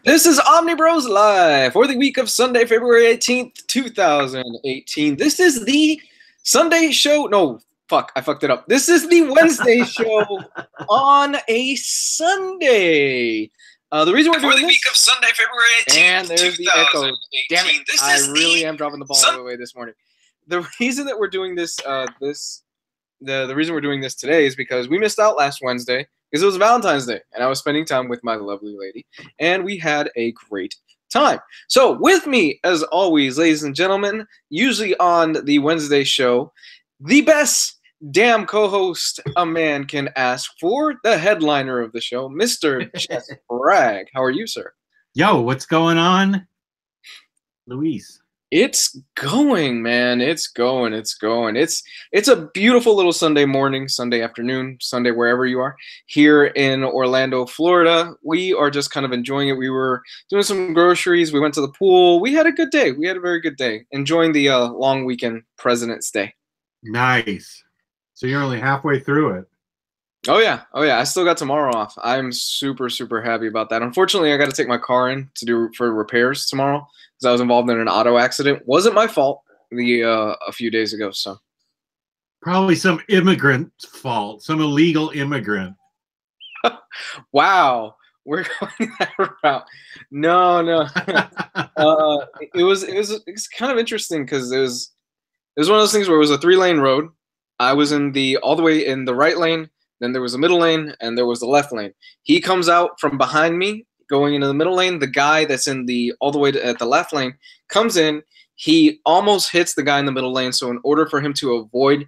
This is Omnibros Live for the week of Sunday, February 18th, 2018. This is the Sunday show. No, fuck, I fucked it up. This is the Wednesday show on a Sunday. The reason we're doing for the week of Sunday, February 18th, and there's the echo. Damn it, this I is really am dropping the ball all the way this morning. The reason that we're doing this, the reason we're doing this today is because we missed out last Wednesday because it was Valentine's Day, and I was spending time with my lovely lady, and we had a great time. So with me, as always, ladies and gentlemen, usually on the Wednesday show, the best damn co-host a man can ask for, the headliner of the show, Mr. Jess Bragg. How are you, sir? Yo, what's going on, Luis? It's going, man. It's going. It's going. It's a beautiful little Sunday morning, Sunday afternoon, Sunday wherever you are. Here in Orlando, Florida, we are just kind of enjoying it. We were doing some groceries. We went to the pool. We had a good day. We had a very good day. Enjoying the long weekend, President's Day. Nice. So you're only halfway through it. Oh yeah. Oh yeah. I still got tomorrow off. I'm super, super happy about that. Unfortunately, I got to take my car in to do for repairs tomorrow because I was involved in an auto accident. Wasn't my fault a few days ago. So probably some immigrant's fault, some illegal immigrant. Wow, we're going that route. No. It was kind of interesting because it was one of those things where it was a 3-lane road. I was all the way in the right lane. Then there was a middle lane, and there was the left lane. He comes out from behind me, going into the middle lane. The guy that's in all the way at the left lane comes in. He almost hits the guy in the middle lane. So in order for him to avoid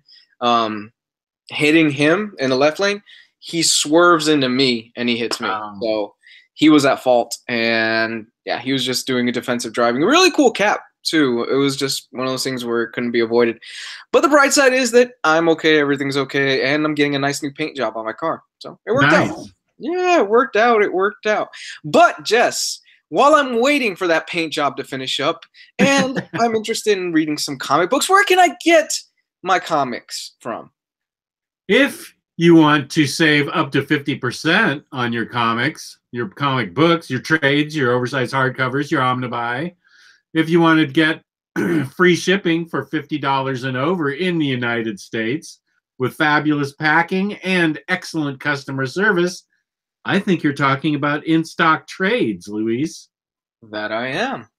hitting him in the left lane, he swerves into me, and he hits me. So he was at fault. And, yeah, he was just doing a defensive driving. A really cool cap, too. It was just one of those things where it couldn't be avoided. But the bright side is that I'm okay, everything's okay, and I'm getting a nice new paint job on my car. So it worked out. Yeah, it worked out. But, Jess, while I'm waiting for that paint job to finish up, and I'm interested in reading some comic books, where can I get my comics from? If you want to save up to 50% on your comics, your comic books, your trades, your oversized hardcovers, your Omnibuy, if you want to get free shipping for $50 and over in the United States with fabulous packing and excellent customer service, I think you're talking about In-Stock Trades, Luis. That I am.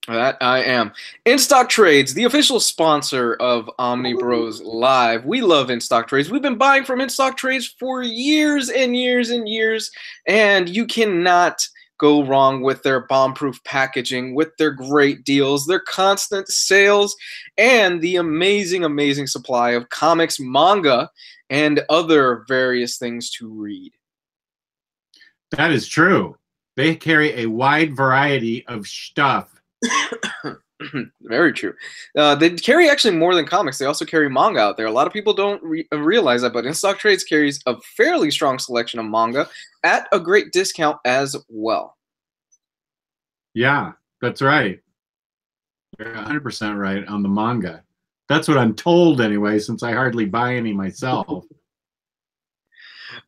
That I am. In-Stock Trades, the official sponsor of Omnibros Live. We love In-Stock Trades. We've been buying from In-Stock Trades for years and years and years, and you cannot go wrong with their bomb-proof packaging, with their great deals, their constant sales, and the amazing, amazing supply of comics, manga, and other various things to read. That is true. They carry a wide variety of stuff. Very true. They carry actually more than comics. They also carry manga out there. A lot of people don't realize that, but In-Stock Trades carries a fairly strong selection of manga at a great discount as well. Yeah, that's right. You're 100% right on the manga. That's what I'm told anyway, since I hardly buy any myself.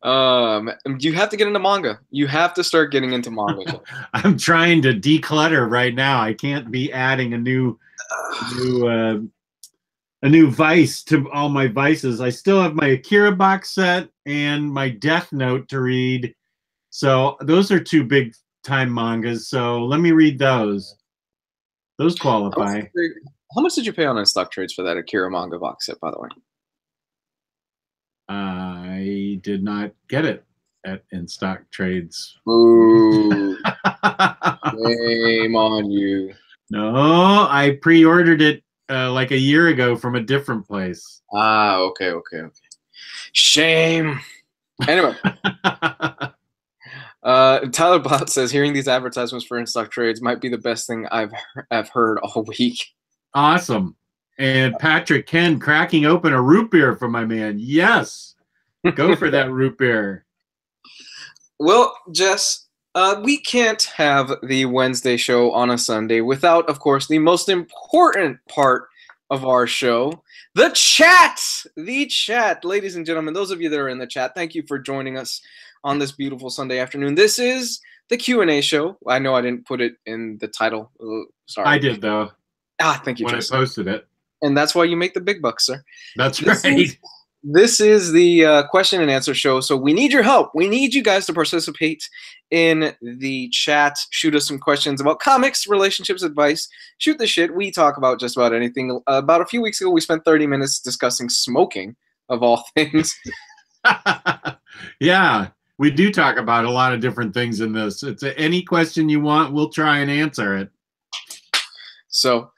You have to get into manga. You have to start getting into manga. I'm trying to declutter right now. I can't be adding a new vice to all my vices. I still have my Akira box set and my Death Note to read. So those are two big time mangas. So let me read those. Those qualify. How much did you pay on In-Stock Trades for that Akira manga box set, by the way? I did not get it at In-Stock Trades. Ooh. Shame on you. No, I pre-ordered it like a year ago from a different place. Ah, okay. Shame. Anyway. Tyler Bott says, hearing these advertisements for In-Stock Trades might be the best thing I've heard all week. Awesome. And Patrick Ken cracking open a root beer for my man. Yes. Go for that root beer. Well, Jess, we can't have the Wednesday show on a Sunday without, of course, the most important part of our show, the chat. Ladies and gentlemen, those of you that are in the chat, thank you for joining us on this beautiful Sunday afternoon. This is the Q&A show. I know I didn't put it in the title. Sorry. I did, though. Thank you, when Jess. I posted it. And that's why you make the big bucks, sir. That's right. This is the question and answer show, so we need your help. We need you guys to participate in the chat. Shoot us some questions about comics, relationships, advice. Shoot the shit. We talk about just about anything. About a few weeks ago, we spent 30 minutes discussing smoking, of all things. Yeah, we do talk about a lot of different things in this. It's any question you want, we'll try and answer it. So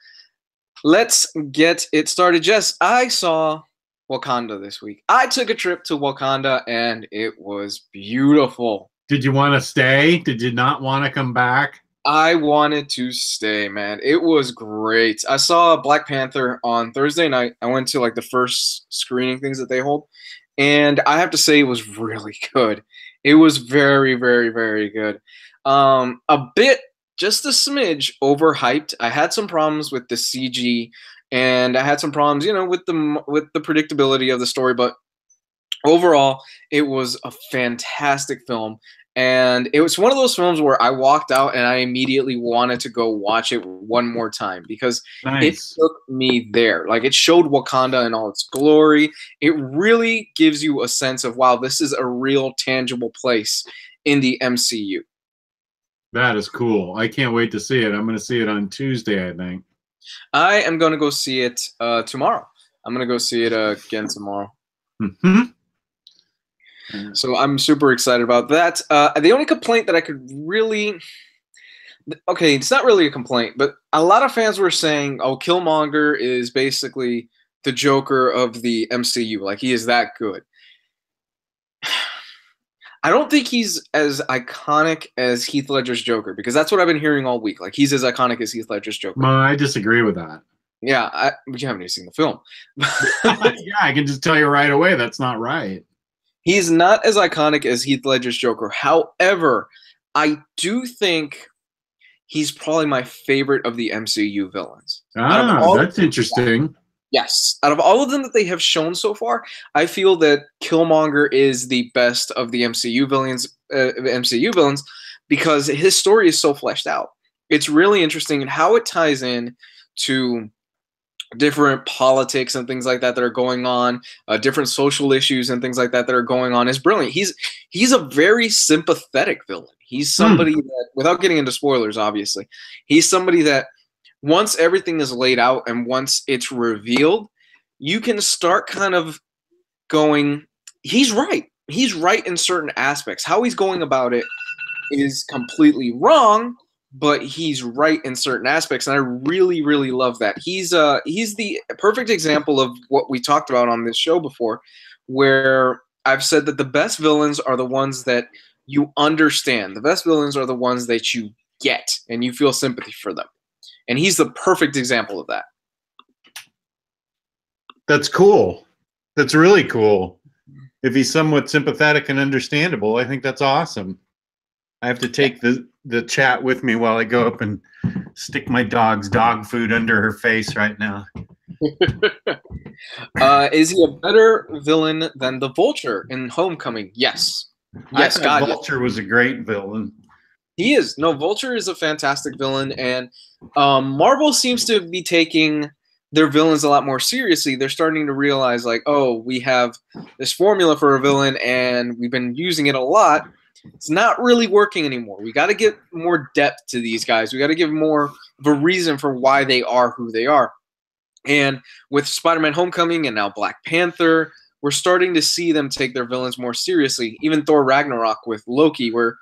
let's get it started. Jess, I saw Wakanda this week. I took a trip to Wakanda, and it was beautiful. Did you want to stay? Did you not want to come back? I wanted to stay, man. It was great. I saw Black Panther on Thursday night. I went to like the first screening things that they hold, and I have to say it was really good. It was very, very, very good. A bit, just a smidge overhyped. I had some problems with the CG, and I had some problems, with the predictability of the story. But overall, it was a fantastic film. And it was one of those films where I walked out and I immediately wanted to go watch it one more time because It took me there. Like, it showed Wakanda in all its glory. It really gives you a sense of, wow, this is a real tangible place in the MCU. That is cool. I can't wait to see it. I'm going to see it on Tuesday, I think. I am going to go see it tomorrow. I'm going to go see it again tomorrow. Mm-hmm. So I'm super excited about that. The only complaint that I could really... Okay, it's not really a complaint, but a lot of fans were saying, oh, Killmonger is basically the Joker of the MCU. Like, he is that good. I don't think he's as iconic as Heath Ledger's Joker, because that's what I've been hearing all week. Like, he's as iconic as Heath Ledger's Joker. I disagree with that. Yeah, but you haven't even seen the film. Yeah, I can just tell you right away that's not right. He's not as iconic as Heath Ledger's Joker. However, I do think he's probably my favorite of the MCU villains. That's interesting. Yes. Out of all of them that they have shown so far, I feel that Killmonger is the best of the MCU villains because his story is so fleshed out. It's really interesting, and how it ties in to different politics and things like that are going on, different social issues and things like that are going on is brilliant. He's a very sympathetic villain. He's somebody that, without getting into spoilers, obviously, he's somebody that once everything is laid out and once it's revealed, you can start kind of going, he's right. He's right in certain aspects. How he's going about it is completely wrong, but he's right in certain aspects, and I really, really love that. He's the perfect example of what we talked about on this show before, where I've said that the best villains are the ones that you understand. The best villains are the ones that you get, and you feel sympathy for them. And he's the perfect example of that. That's cool. That's really cool. If he's somewhat sympathetic and understandable, I think that's awesome. I have to take the chat with me while I go up and stick my dog's dog food under her face right now. Is he a better villain than the Vulture in Homecoming? Yes. Yes, God. Vulture was a great villain. He is. No, Vulture is a fantastic villain, and Marvel seems to be taking their villains a lot more seriously. They're starting to realize, like, oh, we have this formula for a villain, and we've been using it a lot. It's not really working anymore. We got to get more depth to these guys. We got to give more of a reason for why they are who they are. And with Spider-Man Homecoming and now Black Panther, we're starting to see them take their villains more seriously. Even Thor Ragnarok with Loki, where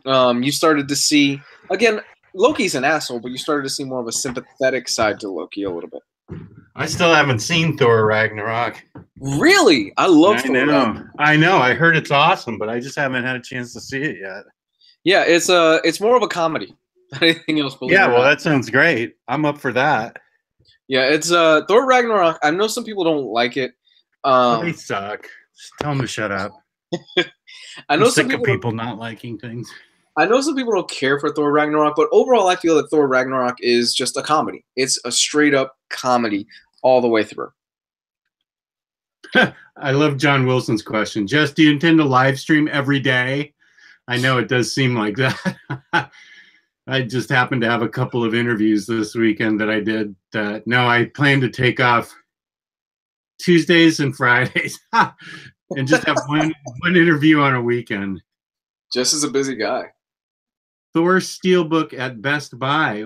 you started to see, again, Loki's an asshole, but you started to see more of a sympathetic side to Loki a little bit. I still haven't seen Thor Ragnarok. Really? I love Thor Ragnarok. I know. I heard it's awesome, but I just haven't had a chance to see it yet. Yeah, it's more of a comedy than anything else. Yeah, well, that sounds great. I'm up for that. Yeah, it's Thor Ragnarok. I know some people don't like it. They suck. Just tell them to shut up. I know I'm sick of people not liking things. I know some people don't care for Thor Ragnarok, but overall I feel that Thor Ragnarok is just a comedy. It's a straight-up comedy. all the way through. I love John Wilson's question. Jess, do you intend to live stream every day? I know it does seem like that. I just happened to have a couple of interviews this weekend that I did. No, I plan to take off Tuesdays and Fridays and just have one interview on a weekend. Jess is a busy guy. Thor Steelbook at Best Buy.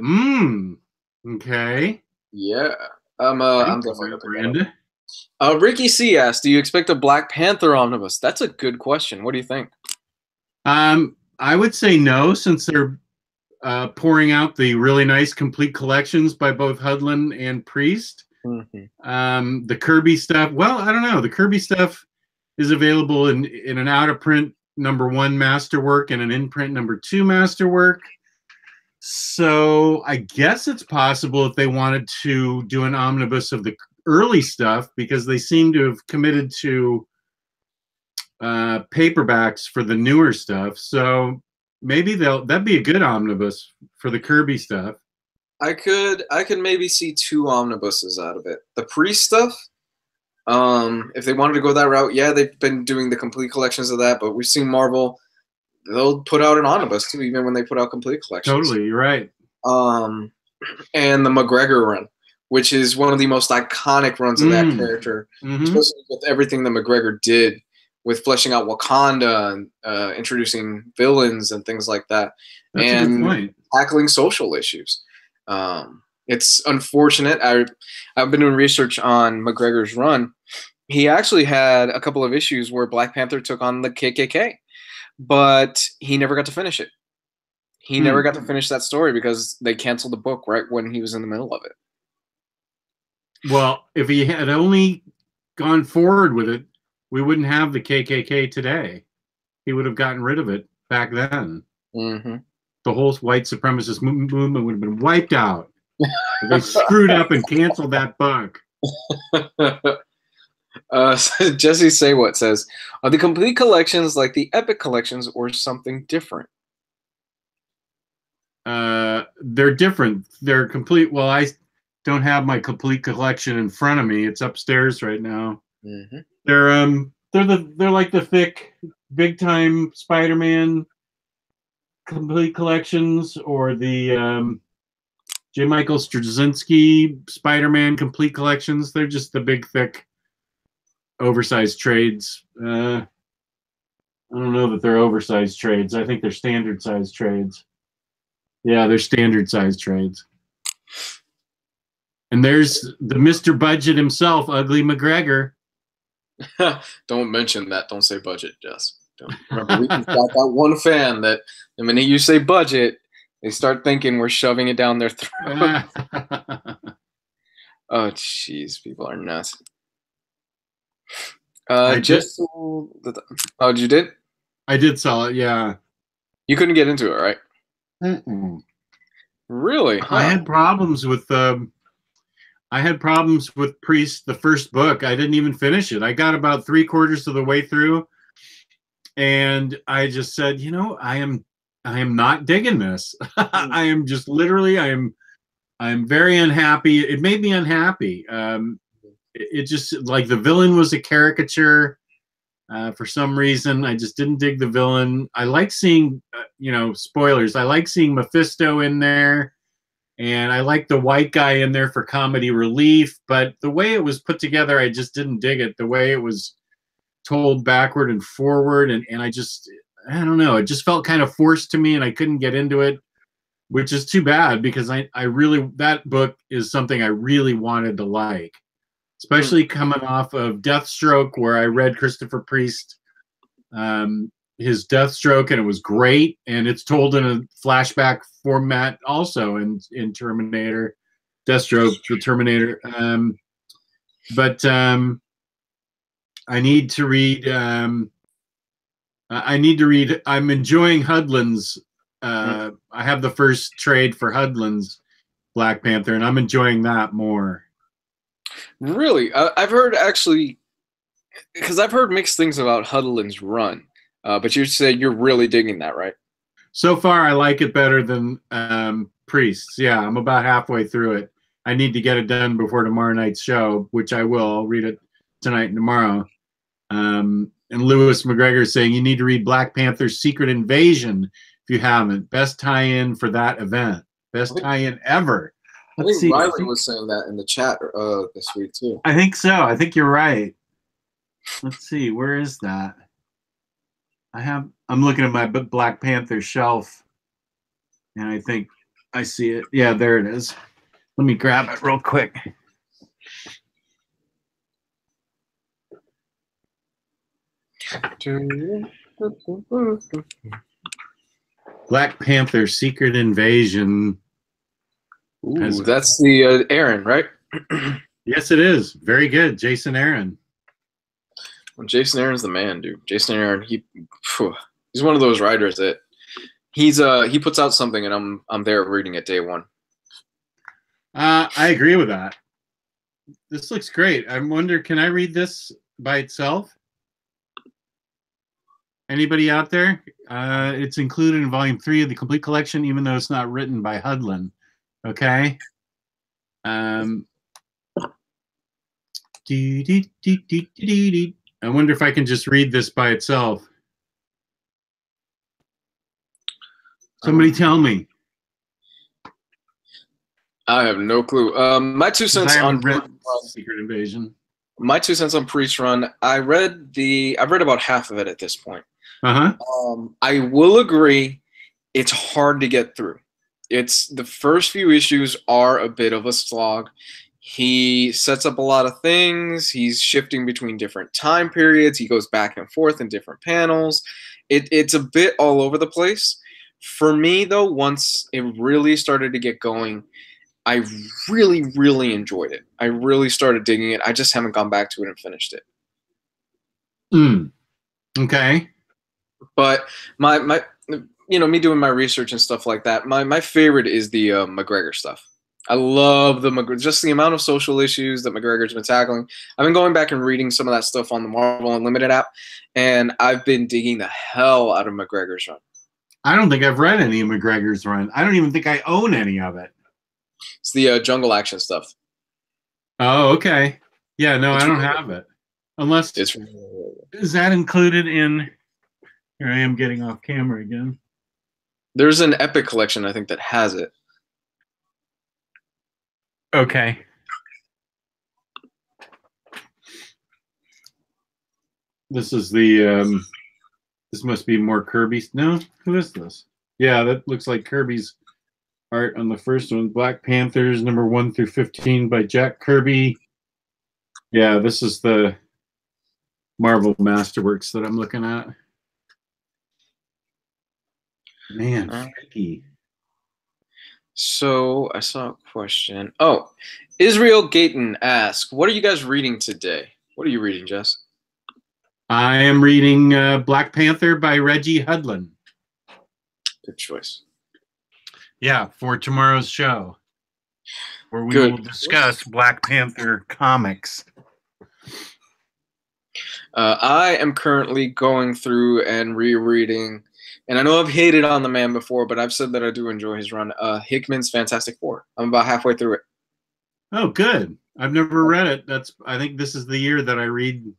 Okay. Yeah. I'm definitely Brenda. Ricky C asked, do you expect a Black Panther omnibus? That's a good question. What do you think? I would say no, since they're pouring out the really nice complete collections by both Hudlin and Priest. Mm-hmm. The Kirby stuff, well, I don't know. The Kirby stuff is available in an out-of-print #1 masterwork and an in-print #2 masterwork. So I guess it's possible if they wanted to do an omnibus of the early stuff, because they seem to have committed to paperbacks for the newer stuff. So maybe that'd be a good omnibus for the Kirby stuff. I could maybe see 2 omnibuses out of it. The Priest stuff, if they wanted to go that route, yeah, they've been doing the complete collections of that, but we've seen Marvel, they'll put out an omnibus too, even when they put out complete collections. Totally, you're right. And the McGregor run, which is one of the most iconic runs of that character, especially with everything that McGregor did with fleshing out Wakanda and introducing villains and things like that. That's a good point. Tackling social issues. It's unfortunate. I've been doing research on McGregor's run. He actually had a couple of issues where Black Panther took on the KKK, but he never got to finish it. He never got to finish that story because they canceled the book right when he was in the middle of it. Well, if he had only gone forward with it, we wouldn't have the KKK today. He would have gotten rid of it back then. Mm-hmm. The whole white supremacist movement would have been wiped out. They screwed up and canceled that book. Jesse Say What says, are the complete collections like the Epic collections or something different? They're different. They're complete. Well, I don't have my complete collection in front of me. It's upstairs right now. Mm-hmm. They're like the thick, big time Spider-Man complete collections, or the J. Michael Straczynski Spider-Man complete collections. They're just the big, thick, oversized trades. I don't know that they're oversized trades. I think they're standard size trades. Yeah, they're standard size trades. And there's the Mr. Budget himself, Ugly McGregor. Don't mention that. Don't say budget, Jess. Remember, we've got that one fan that the minute you say budget, they start thinking we're shoving it down their throat. Oh, jeez, people are nuts. Just oh, you did? I did sell it. Yeah. You couldn't get into it, right? Really? Huh. I had problems with Priest, the first book. I didn't even finish it. I got about 3/4 of the way through, and I just said, you know, I am not digging this. I am just literally, I'm very unhappy. It made me unhappy. It just, like, the villain was a caricature. For some reason, I just didn't dig the villain. I like seeing, spoilers. I like seeing Mephisto in there, and I like the white guy in there for comedy relief. But the way it was put together, I just didn't dig it. The way it was told backward and forward, and I don't know. It just felt kind of forced to me, and I couldn't get into it, which is too bad, because I really, that book is something I really wanted to like. Especially coming off of Deathstroke, where I read Christopher Priest, his Deathstroke, and it was great. And it's told in a flashback format also in Terminator, Deathstroke, the Terminator. But I need to read. I'm enjoying Hudlin's. I have the first trade for Hudlin's Black Panther, and I'm enjoying that more. Really? I've heard, actually, because I've heard mixed things about Hudlin's run, but you say you're really digging that, right? So far, I like it better than Priests. Yeah, I'm about halfway through it. I need to get it done before tomorrow night's show, which I will. I'll read it tonight and tomorrow. And Lewis McGregor saying you need to read Black Panther's Secret Invasion if you haven't. Best tie-in for that event. Best tie-in ever. Let's see. Riley was saying that in the chat this week too. I think so. I think you're right. Let's see. Where is that? I'm looking at my Black Panther shelf, and I think I see it. Yeah, there it is. Let me grab it real quick. Black Panther Secret Invasion. Ooh, that's the Aaron, right? Yes, it is. Very good. Jason Aaron. Well, Jason Aaron's the man, dude. Jason Aaron, he's one of those writers that he puts out something and I'm there reading it day one. I agree with that. This looks great. I wonder, can I read this by itself? Anybody out there? It's included in volume 3 of the complete collection, even though it's not written by Hudlin. Okay. I wonder if I can just read this by itself. Somebody tell me. I have no clue. My 2 cents on Secret Invasion. My 2 cents on Priest Run. I've read about half of it at this point. I will agree, it's hard to get through. It's the first few issues are a bit of a slog. He sets up a lot of things. He's shifting between different time periods. He goes back and forth in different panels. It's a bit all over the place. For me, though, once it really started to get going, I really, really enjoyed it. I really started digging it. I just haven't gone back to it and finished it. Okay. But my me doing my research and stuff like that, my favorite is the McGregor stuff. I love just the amount of social issues that McGregor's been tackling. I've been going back and reading some of that stuff on the Marvel Unlimited app, and I've been digging the hell out of McGregor's run. I don't think I've read any of McGregor's run. I don't even think I own any of it. It's the Jungle Action stuff. Oh, okay. Yeah, no, I don't have it. Unless is that included in? Here I am getting off camera again. There's an Epic collection, I think, that has it. Okay. This is the this must be more Kirby's. No, who is this? Yeah, that looks like Kirby's art on the first one. Black Panthers, number 1 through 15 by Jack Kirby. Yeah, this is the Marvel Masterworks that I'm looking at. Man, tricky. So I saw a question. Oh, Israel Gayton asks, what are you guys reading today? What are you reading, Jess? I am reading Black Panther by Reggie Hudlin. Good choice. Yeah, for tomorrow's show, where we will discuss Black Panther comics. I am currently going through and rereading, and I know I've hated on the man before, but I've said that I do enjoy his run, Hickman's Fantastic Four. I'm about halfway through it. Oh, good. I've never read it. I think this is the year that I read.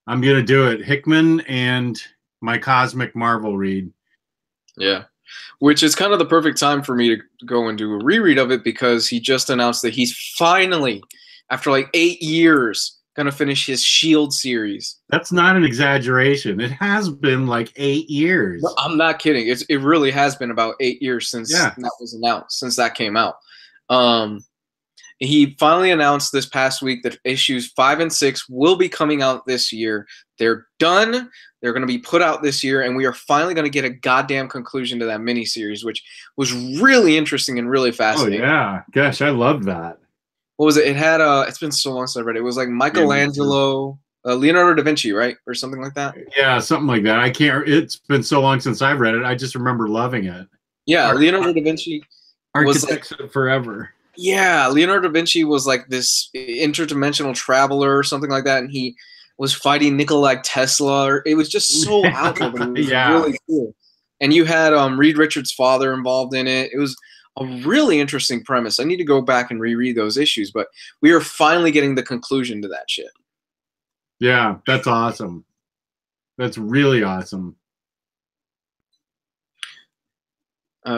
I'm going to do it. Hickman and my Cosmic Marvel read. Yeah. Which is kind of the perfect time for me to go and do a reread of it, because he just announced that he's finally, after like 8 years, going to finish his S.H.I.E.L.D. series. That's not an exaggeration. It has been like 8 years. No, I'm not kidding. It really has been about 8 years since that was announced, since that came out. He finally announced this past week that issues 5 and 6 will be coming out this year. They're done. They're going to be put out this year, and we are finally going to get a goddamn conclusion to that miniseries, which was really interesting and really fascinating. Oh, yeah. Gosh, I love that. What was it? It had, it's been so long since I read it. It was like Michelangelo, Leonardo da Vinci, right? Or something like that? Yeah, something like that. I can't, it's been so long since I've read it. I just remember loving it. Yeah, Leonardo da Vinci Architects of Forever. Yeah, Leonardo da Vinci was like this interdimensional traveler or something like that, and he was fighting Nikola Tesla. It was just so out there, but it was really cool. And you had Reed Richards' father involved in it. It was a really interesting premise. I need to go back and reread those issues, but we are finally getting the conclusion to that shit. Yeah, that's awesome. That's really awesome.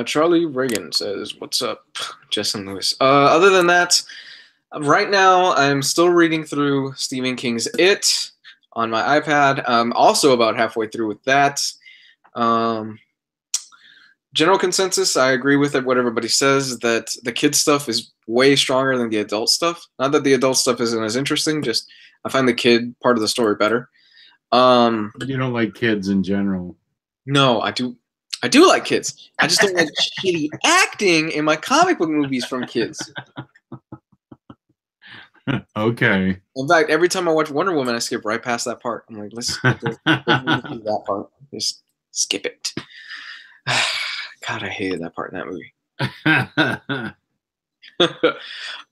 Charlie Reagan says, "What's up, Jess and Lewis?" Other than that, right now I'm still reading through Stephen King's It on my iPad. I'm also about halfway through with that. General consensus, I agree with it, what everybody says, that the kids stuff is way stronger than the adult stuff. Not that the adult stuff isn't as interesting, just I find the kid part of the story better. You don't like kids in general. No, I do like kids. I just don't like shitty acting in my comic book movies from kids. Okay. In fact, every time I watch Wonder Woman, I skip right past that part. I'm like, let's do that part. Just skip it. God, I hated that part in that movie.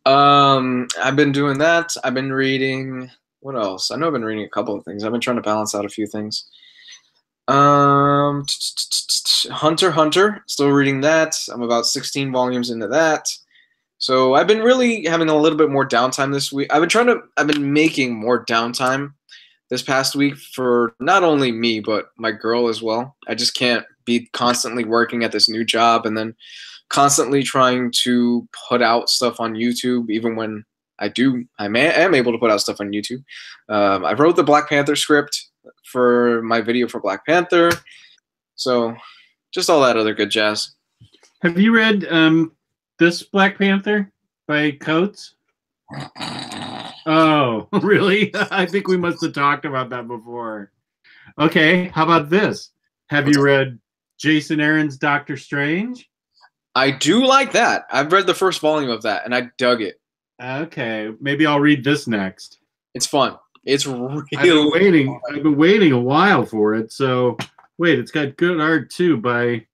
I've been doing that. I've been reading. What else? I know I've been reading a couple of things. I've been trying to balance out a few things. Hunter x Hunter. Still reading that. I'm about 16 volumes into that. So I've been really having a little bit more downtime this week. I've been making more downtime this past week for not only me, but my girl as well. I just can't be constantly working at this new job and then constantly trying to put out stuff on YouTube, even when I am able to put out stuff on YouTube. I wrote the Black Panther script for my video for Black Panther. So just all that other good jazz. Have you read this Black Panther by Coates? Oh, really? I think we must have talked about that before. Okay, how about this? Have you read Jason Aaron's Doctor Strange? I do like that. I've read the first volume of that, and I dug it. Okay, maybe I'll read this next. It's fun. It's really I've been waiting a while for it. So, wait, it's got good art too by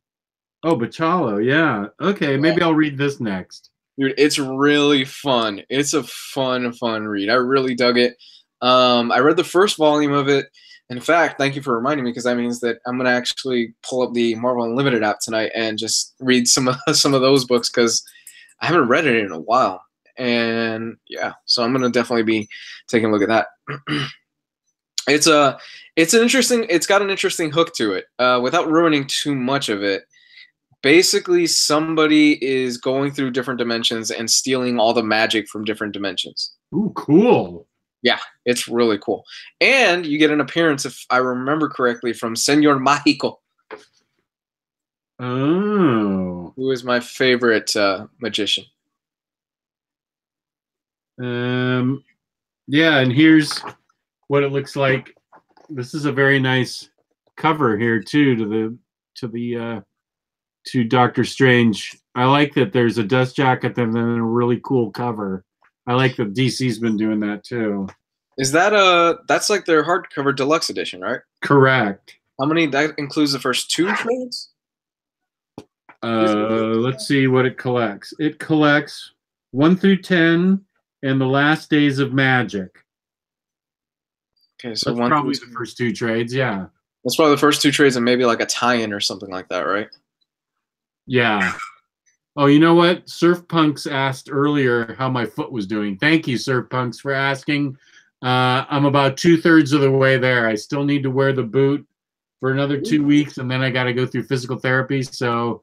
Bachalo. Yeah. Okay, maybe I'll read this next. Dude, it's really fun. It's a fun read. I really dug it. I read the first volume of it. In fact, thank you for reminding me, because that means that I'm gonna actually pull up the Marvel Unlimited app tonight and just read some of those books, because I haven't read it in a while. And yeah, so I'm gonna definitely be taking a look at that. It's got an interesting hook to it. Without ruining too much of it, basically somebody is going through different dimensions and stealing all the magic from different dimensions. Ooh, cool. Yeah, it's really cool. And you get an appearance, if I remember correctly, from Señor Mágico. Oh. Who is my favorite magician. Yeah, and here's what it looks like. This is a very nice cover here too to Doctor Strange. I like that there's a dust jacket and then a really cool cover. I like that DC's been doing that too. Is that that's like their hardcover deluxe edition, right? Correct. How many? That includes the first 2 trades? Let's see what it collects. It collects 1 through 10 and the Last Days of Magic. Okay, so that's probably the first 2 trades, yeah. That's probably the first 2 trades and maybe like a tie-in or something like that, right? Yeah. Oh, you know what? Surf Punks asked earlier how my foot was doing. Thank you, Surf Punks, for asking. I'm about 2/3 of the way there. I still need to wear the boot for another 2 weeks, and then I got to go through physical therapy. So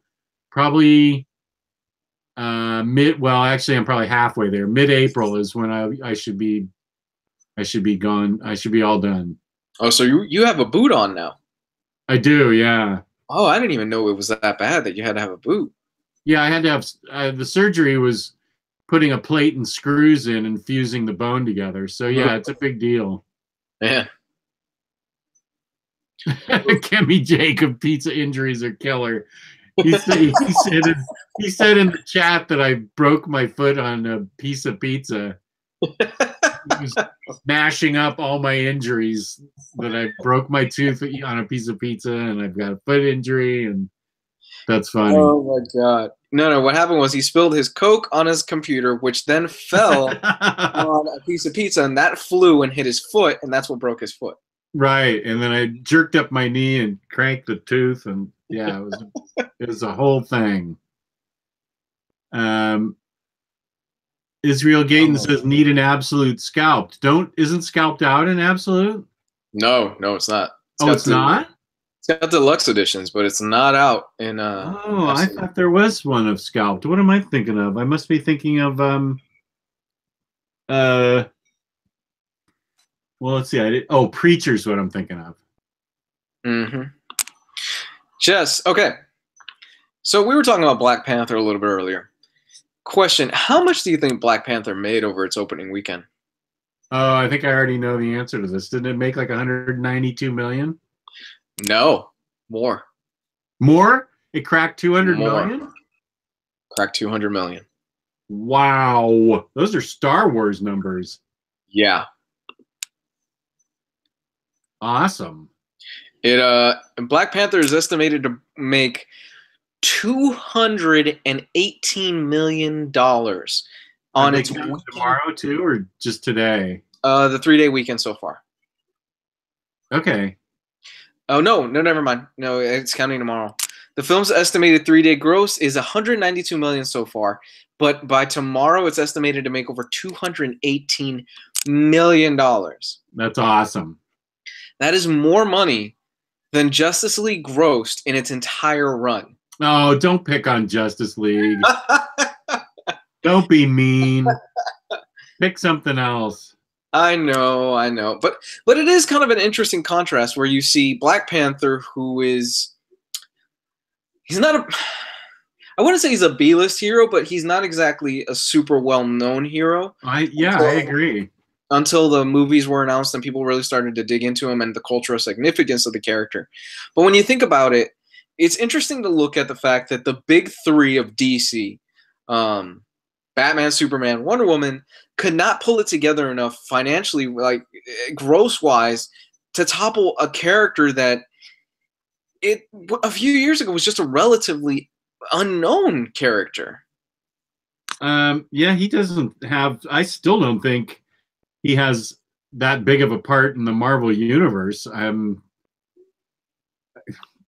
probably actually, I'm probably halfway there. Mid-April is when I should be gone. I should be all done. Oh, so you have a boot on now? I do, yeah. Oh, I didn't even know it was that bad that you had to have a boot. Yeah, I had to have the surgery was putting a plate and screws in and fusing the bone together. So yeah, it's a big deal. Yeah. Kemi Jacob, pizza injuries are killer. He said in the chat that I broke my foot on a piece of pizza. He was mashing up all my injuries, that I broke my tooth on a piece of pizza and I've got a foot injury, and that's funny. Oh my god. No, what happened was he spilled his Coke on his computer, which then fell on a piece of pizza, and that flew and hit his foot, and that's what broke his foot. Right, and then I jerked up my knee and cranked the tooth, and yeah, it was a whole thing. Israel Gayton says need an absolute scalped. Isn't scalped out an absolute? No, it's not. It's not? It's got deluxe editions, but it's not out in Oh, I thought there was one of scalped. What am I thinking of? I must be thinking of well, let's see. Preacher's what I'm thinking of. Mm-hmm. Jess, okay. So we were talking about Black Panther a little bit earlier. Question, how much do you think Black Panther made over its opening weekend? Oh, I think I already know the answer to this. Didn't it make like 192 million? No, more. More? It cracked 200 million? Cracked 200 million. Wow. Those are Star Wars numbers. Yeah. Awesome. Black Panther is estimated to make $218 million on its weekend. Tomorrow too, or just today? The 3-day weekend so far. Okay. Oh no, never mind. No, it's counting tomorrow. The film's estimated 3-day gross is $192 million so far, but by tomorrow it's estimated to make over $218 million. That's awesome. That is more money than Justice League grossed in its entire run. No, don't pick on Justice League. Don't be mean. Pick something else. I know. But it is kind of an interesting contrast where you see Black Panther, he's not I wouldn't say he's a B-list hero, but he's not exactly a super well-known hero. I agree. Until the movies were announced and people really started to dig into him and the cultural significance of the character. But when you think about it, it's interesting to look at the fact that the big three of DC, Batman, Superman, Wonder Woman, could not pull it together enough financially, like gross-wise, to topple a character that a few years ago was just a relatively unknown character. He doesn't have. I still don't think he has that big of a part in the Marvel universe.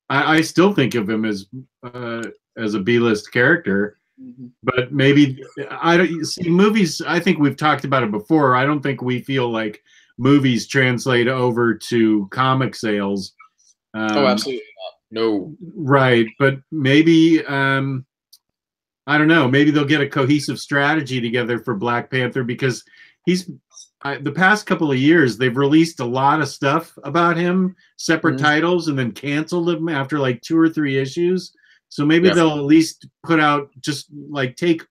I still think of him as a B-list character, but maybe I don't see movies. I think we've talked about it before. I don't think we feel like movies translate over to comic sales. Absolutely not. No. Right, but maybe I don't know. Maybe they'll get a cohesive strategy together for Black Panther because the past couple of years, they've released a lot of stuff about him, separate titles, and then canceled them after like 2 or 3 issues. So maybe they'll at least put out, just like take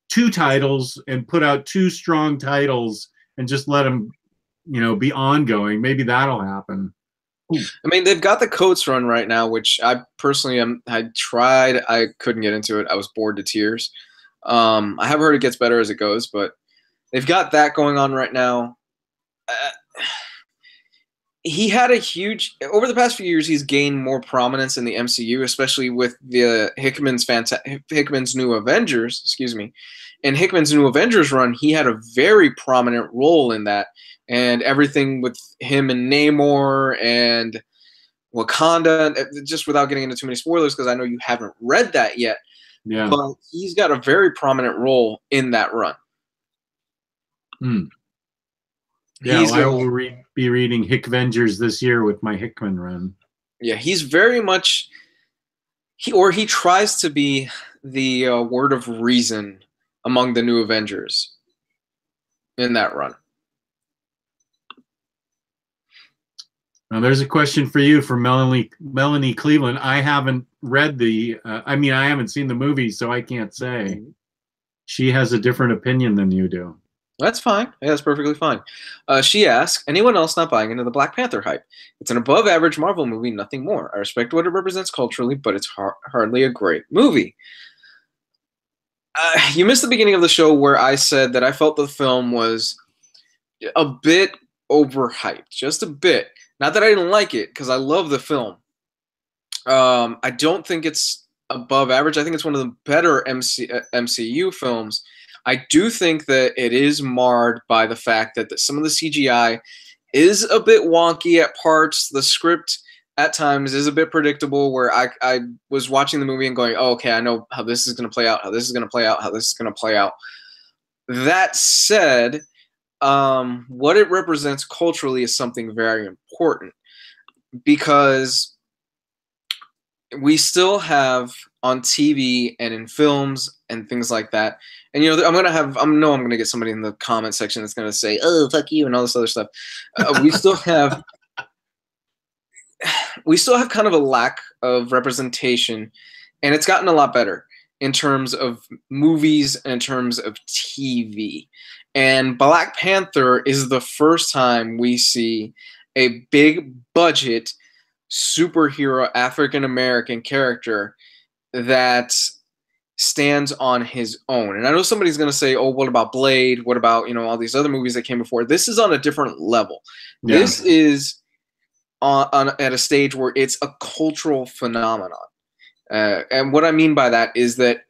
2 titles and put out 2 strong titles and just let them, be ongoing. Maybe that'll happen. I mean, they've got the Coates run right now, which I personally I tried. I couldn't get into it. I was bored to tears. I have heard it gets better as it goes, but they've got that going on right now. He had over the past few years, he's gained more prominence in the MCU, especially with the Hickman's New Avengers, In Hickman's New Avengers run, he had a very prominent role in that. And everything with him and Namor and Wakanda, just without getting into too many spoilers, because I know you haven't read that yet. Yeah. But he's got a very prominent role in that run. Yeah, I will be reading Hickvengers this year with my Hickman run. Yeah, he's very much he tries to be the word of reason among the New Avengers in that run. Now, there's a question for you from Melanie Cleveland. I haven't read I haven't seen the movie, so I can't say. She has a different opinion than you do. That's fine. Yeah, that's perfectly fine. She asks, anyone else not buying into the Black Panther hype? It's an above-average Marvel movie, nothing more. I respect what it represents culturally, but it's hardly a great movie. You missed the beginning of the show where I said that I felt the film was a bit overhyped, just a bit. Not that I didn't like it, because I love the film. I don't think it's above average. I think it's one of the better MCU films. I do think that it is marred by the fact that some of the CGI is a bit wonky at parts. The script at times is a bit predictable, where I was watching the movie and going, oh, okay, I know how this is going to play out, how this is going to play out, how this is going to play out. That said, what it represents culturally is something very important, because we still have on TV and in films and things like that. And, you know, I'm going to get somebody in the comment section that's going to say, oh, fuck you, and all this other stuff. We still have kind of a lack of representation, and it's gotten a lot better in terms of movies and in terms of TV. And Black Panther is the first time we see a big budget superhero African-American character that stands on his own. And I know somebody's going to say, oh, what about Blade? What about, you know, all these other movies that came before? This is on a different level. Yeah. This is at a stage where it's a cultural phenomenon. And what I mean by that is that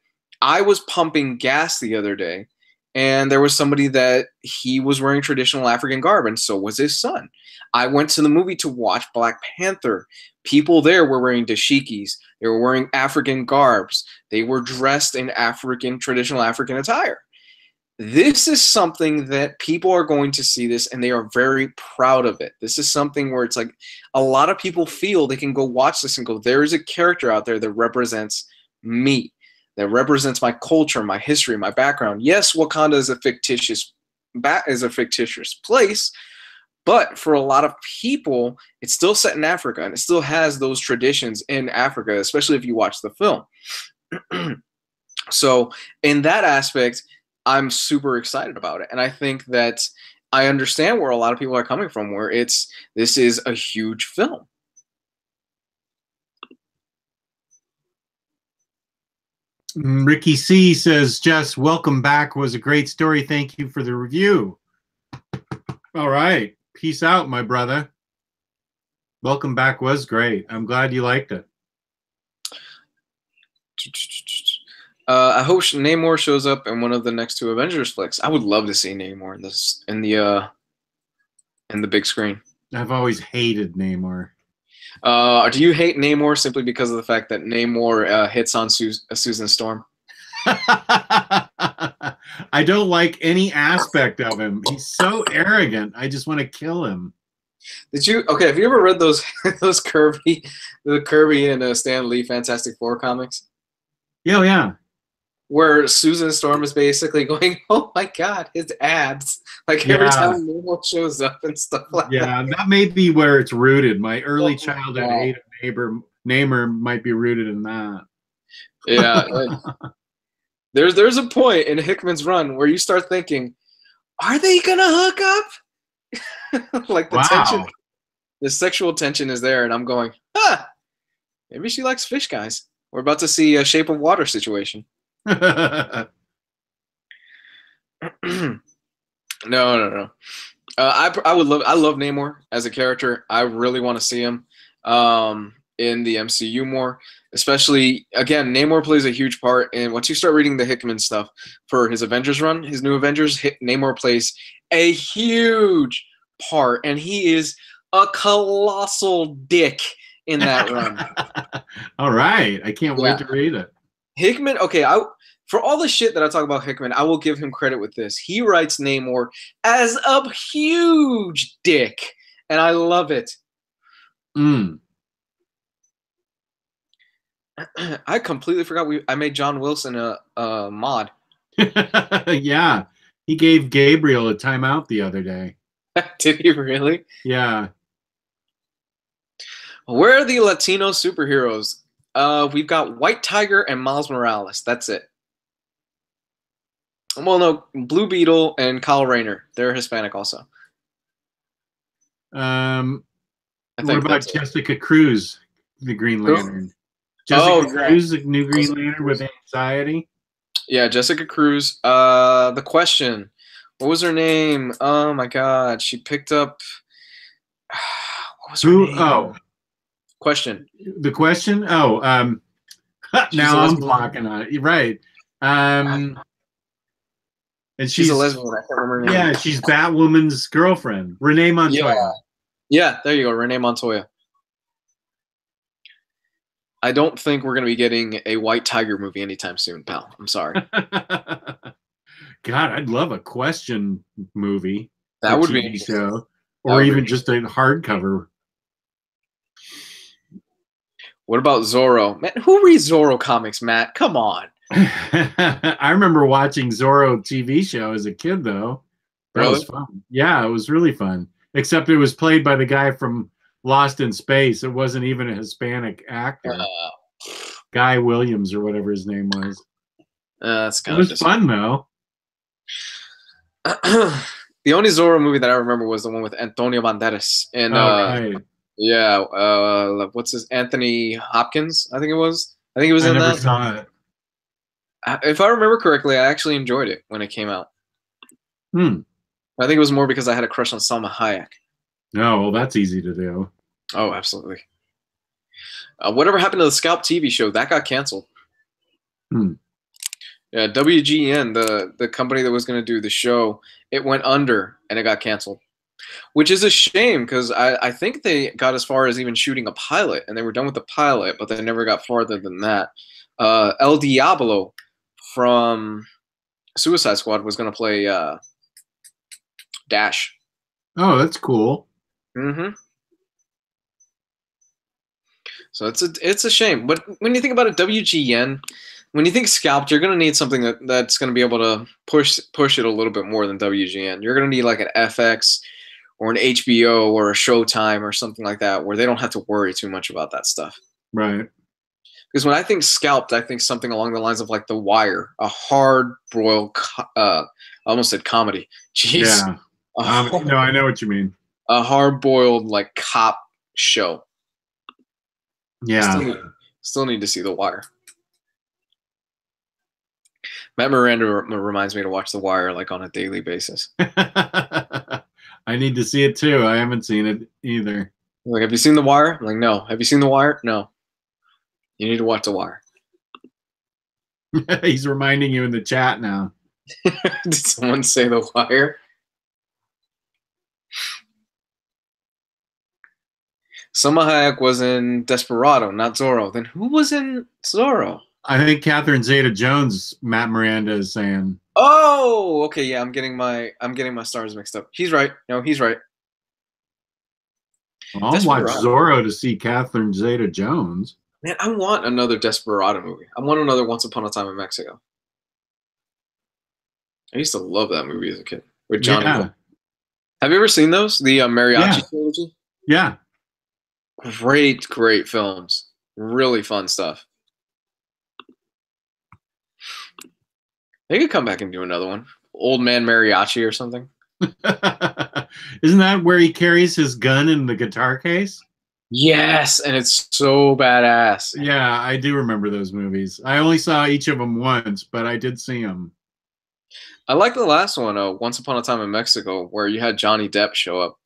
I was pumping gas the other day, and there was somebody that he was wearing traditional African garb, and so was his son. I went to the movie to watch Black Panther. People there were wearing dashikis. They were wearing African garbs. They were dressed in traditional African attire. This is something that people are going to see this, and they are very proud of it. This is something where it's like a lot of people feel they can go watch this and go, there is a character out there that represents me, that represents my culture, my history, my background. Yes, Wakanda is a fictitious place, but for a lot of people, it's still set in Africa, and it still has those traditions in Africa, especially if you watch the film. So in that aspect, I'm super excited about it. And I think that I understand where a lot of people are coming from, where this is a huge film. Ricky C says, Jess, welcome back. Was a great story. Thank you for the review. All right. Peace out, my brother. Welcome back was great. I'm glad you liked it. I hope Namor shows up in one of the next 2 Avengers flicks. I would love to see Namor in the big screen. I've always hated Namor. Do you hate Namor simply because of the fact that Namor hits on Susan Storm? I don't like any aspect of him. He's so arrogant. I just want to kill him. Have you ever read those Kirby and Stan Lee Fantastic Four comics? Yeah. Where Susan Storm is basically going, oh my God, his abs. Like every time Namor shows up and stuff like that. Yeah, that may be where it's rooted. My early childhood hate of Namor might be rooted in that. Yeah. There's a point in Hickman's run where you start thinking, are they going to hook up? Like the tension, the sexual tension is there, and I'm going, maybe she likes fish guys. We're about to see a Shape of Water situation. No. I love Namor as a character. I really want to see him in the MCU more. Especially, again, Namor plays a huge part. And once you start reading the Hickman stuff for his Avengers run, his new Avengers, Namor plays a huge part. And he is a colossal dick in that run. All right. I can't wait to read it. Hickman, okay, for all the shit that I talk about Hickman, I will give him credit with this. He writes Namor as a huge dick, and I love it. I completely forgot I made John Wilson a mod. Yeah, he gave Gabriel a timeout the other day. Did he really? Yeah. Where are the Latino superheroes? We've got White Tiger and Miles Morales. That's it. Well, no, Blue Beetle and Kyle Rayner. They're Hispanic also. What about Jessica Cruz, the Green Lantern? Jessica Cruz, the new Green Lantern with anxiety? Yeah, Jessica Cruz. The Question. What was her name? Oh, my God. She picked up... What was her name? Oh. Question. The Question? Oh, now I'm blocking on it. You're right. And she's a lesbian. I can't remember her name. Yeah, she's Batwoman's girlfriend, Renee Montoya. Yeah, there you go, Renee Montoya. I don't think we're gonna be getting a White Tiger movie anytime soon, pal. I'm sorry. God, I'd love a question movie That or would be TV interesting. show, or even just a hardcover. What about Zorro? Man, who reads Zorro comics, Matt? Come on. I remember watching Zorro TV show as a kid, though. That was fun. Yeah, it was really fun. Except it was played by the guy from Lost in Space. It wasn't even a Hispanic actor. Guy Williams or whatever his name was. That's kind of fun, though. The only Zorro movie that I remember was the one with Antonio Banderas. And right. Yeah, what's his Anthony Hopkins? I think it was. I think he was in that. I never saw it. If I remember correctly, I actually enjoyed it when it came out. I think it was more because I had a crush on Salma Hayek. No, well, that's easy to do. Oh, absolutely. Whatever happened to the Scalp TV show? That got canceled. Yeah, WGN, the company that was going to do the show, it went under and it got canceled. Which is a shame because I think they got as far as even shooting a pilot, and they were done with the pilot, but they never got farther than that. El Diablo from Suicide Squad was going to play Dash. Oh, that's cool. So it's a shame. But when you think about it, WGN, when you think Scalped, you're going to need something that's going to be able to push it a little bit more than WGN. You're going to need like an FX or an HBO or a Showtime or something like that where they don't have to worry too much about that stuff. Right. Because when I think Scalped, I think something along the lines of like The Wire, a hard-boiled, I almost said comedy. Jeez. Yeah. No, I know what you mean. A hard-boiled like cop show. Yeah. Still need to see The Wire. Matt Miranda reminds me to watch The Wire like on a daily basis. I need to see it too. I haven't seen it either. Like, have you seen The Wire? I'm like, no. Have you seen The Wire? No. You need to watch The Wire. He's reminding you in the chat now. Did someone say The Wire? Salma Hayek was in Desperado, not Zorro. Then who was in Zorro? I think Catherine Zeta-Jones, Matt Miranda is saying. Oh, okay, yeah, I'm getting my stars mixed up. He's right. No, he's right. Well, I'll watch Zorro to see Catherine Zeta-Jones. Man, I want another Desperado movie. I want another Once Upon a Time in Mexico. I used to love that movie as a kid with Johnny. Yeah. Have you ever seen those? The Mariachi trilogy? Yeah. Great films. Really fun stuff. They could come back and do another one. Old Man Mariachi or something. Isn't that where he carries his gun in the guitar case? Yes, and it's so badass. Yeah, I do remember those movies. I only saw each of them once, but I did see them. I like the last one, Once Upon a Time in Mexico, where you had Johnny Depp show up.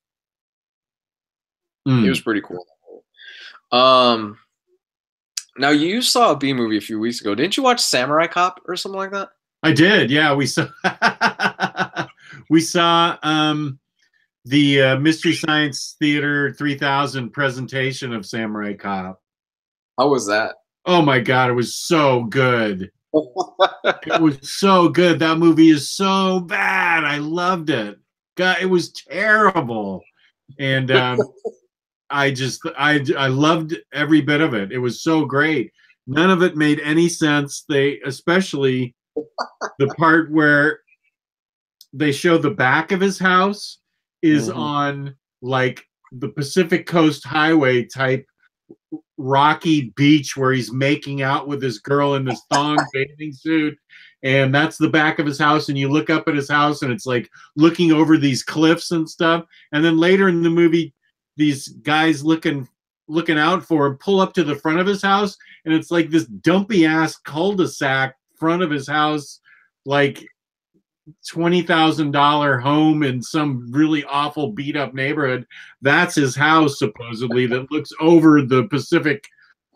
He was pretty cool. Now you saw a B movie a few weeks ago. Didn't you watch Samurai Cop or something like that? I did. Yeah, we saw the Mystery Science Theater 3000 presentation of Samurai Cop. How was that? Oh my God, it was so good. It was so good. That movie is so bad. I loved it. God, it was terrible. And I loved every bit of it. It was so great. None of it made any sense. Especially the part where they show the back of his house is on like the Pacific Coast Highway type rocky beach where he's making out with this girl in this thong bathing suit, and that's the back of his house, and you look up at his house and it's like looking over these cliffs and stuff, and then later in the movie these guys looking out for him pull up to the front of his house, and it's like this dumpy ass cul-de-sac front of his house, like $20,000 home in some really awful beat up neighborhood. That's his house supposedly that looks over the Pacific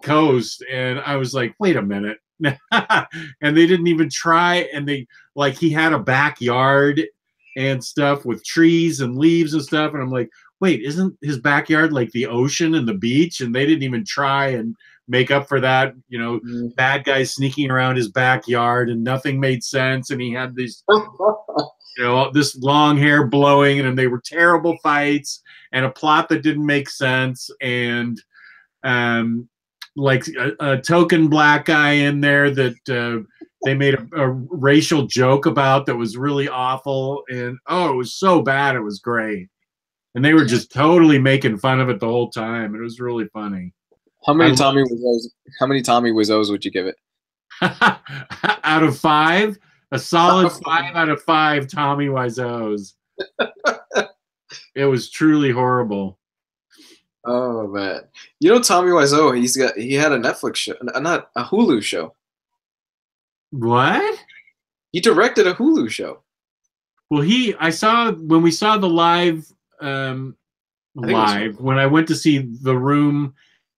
coast. And I was like, wait a minute. And they didn't even try. And he had a backyard and stuff with trees and leaves and stuff. And I'm like, wait, isn't his backyard like the ocean and the beach? And they didn't even try and make up for that. Mm. Bad guys sneaking around his backyard and nothing made sense, and he had these this long hair blowing, and they were terrible fights and a plot that didn't make sense, and like a token black guy in there that they made a racial joke about that was really awful, and it was so bad it was great, and they were just totally making fun of it the whole time. It was really funny. How many Tommy Wiseaus would you give it? Out of 5? A solid 5 out of 5 Tommy Wiseaus. It was truly horrible. Oh man, Tommy Wiseau, he had a Netflix show, not a Hulu show. What? He directed a Hulu show. Well, I saw when we saw the live when I went to see The Room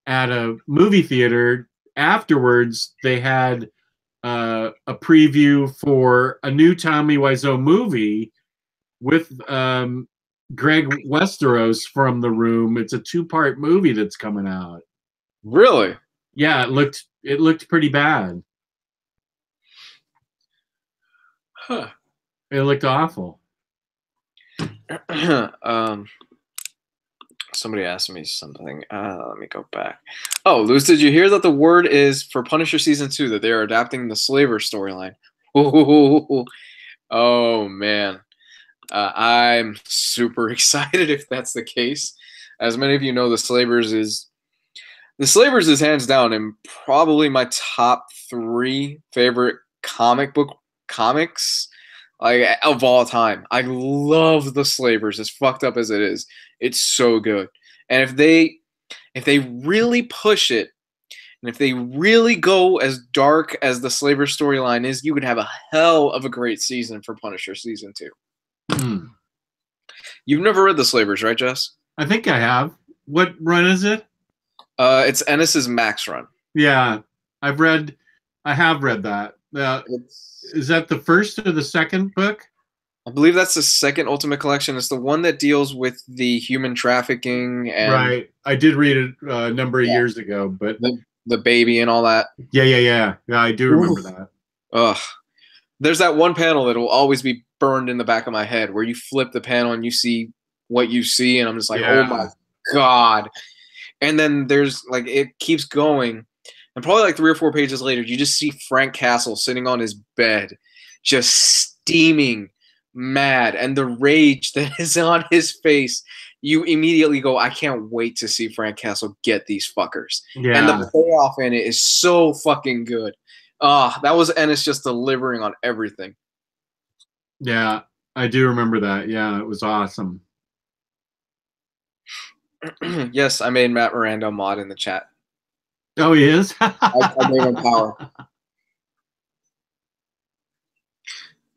at a movie theater. Afterwards, they had a preview for a new Tommy Wiseau movie with Greg Westeros from The Room. It's a 2-part movie that's coming out. Really? Yeah, it looked pretty bad. Huh. It looked awful. Somebody asked me something. Let me go back. Oh, Luz, did you hear that the word is for Punisher Season 2 that they are adapting the Slaver storyline? Oh, man. I'm super excited if that's the case. As many of you know, the Slavers is hands down and probably my top 3 favorite comics of all time. I love the Slavers, as fucked up as it is. It's so good. And if they really push it, and if they really go as dark as the Slaver storyline is, you could have a hell of a great season for Punisher Season 2. You've never read the Slavers, right, Jess? I think I have. What run is it? It's Ennis's Max run. Yeah, I have read that. Is that the first or the second book? I believe that's the second Ultimate Collection. It's the one that deals with the human trafficking and right. I did read it a number of years ago, but the baby and all that. Yeah. I do remember that. Ugh. There's that one panel that will always be burned in the back of my head where you flip the panel and you see what you see, and I'm just like, oh my God. And then there's it keeps going. And probably 3 or 4 pages later, you just see Frank Castle sitting on his bed, just steaming mad. And the rage that is on his face, you immediately go, I can't wait to see Frank Castle get these fuckers. Yeah. And the payoff in it is so fucking good. That was Ennis just delivering on everything. Yeah, I do remember that. Yeah, it was awesome. Yes, I made Matt Miranda a mod in the chat. Oh, he is? I gave him power.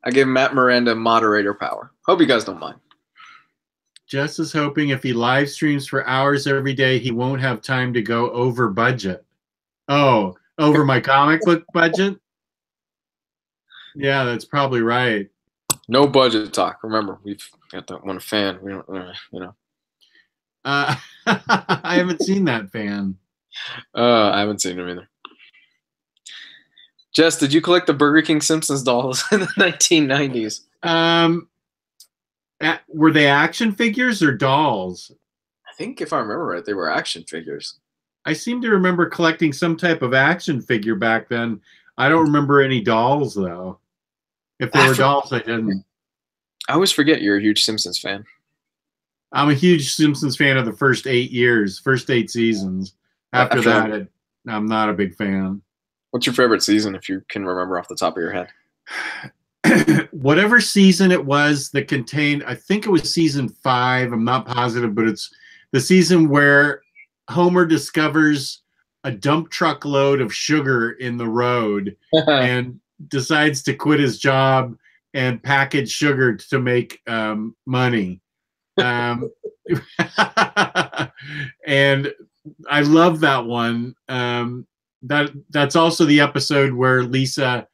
I gave Matt Miranda moderator power. Hope you guys don't mind. Jess is hoping if he live streams for hours every day, he won't have time to go over budget. Oh, over my comic book budget? Yeah, that's probably right. No budget talk. Remember, we've got that one fan. We don't, I haven't seen that fan. I haven't seen him either. Jess, did you collect the Burger King Simpsons dolls in the 1990s? Were they action figures or dolls? I think if I remember right, they were action figures. I seem to remember collecting some type of action figure back then. I don't remember any dolls, though. If they were dolls, I didn't. I always forget you're a huge Simpsons fan. I'm a huge Simpsons fan of the first 8 seasons. After that, I'm not a big fan. What's your favorite season, if you can remember off the top of your head? Whatever season it was that contained, I think it was season 5. I'm not positive, but it's the season where Homer discovers a dump truck load of sugar in the road and decides to quit his job and package sugar to make money. And I love that one. That's also the episode where Lisa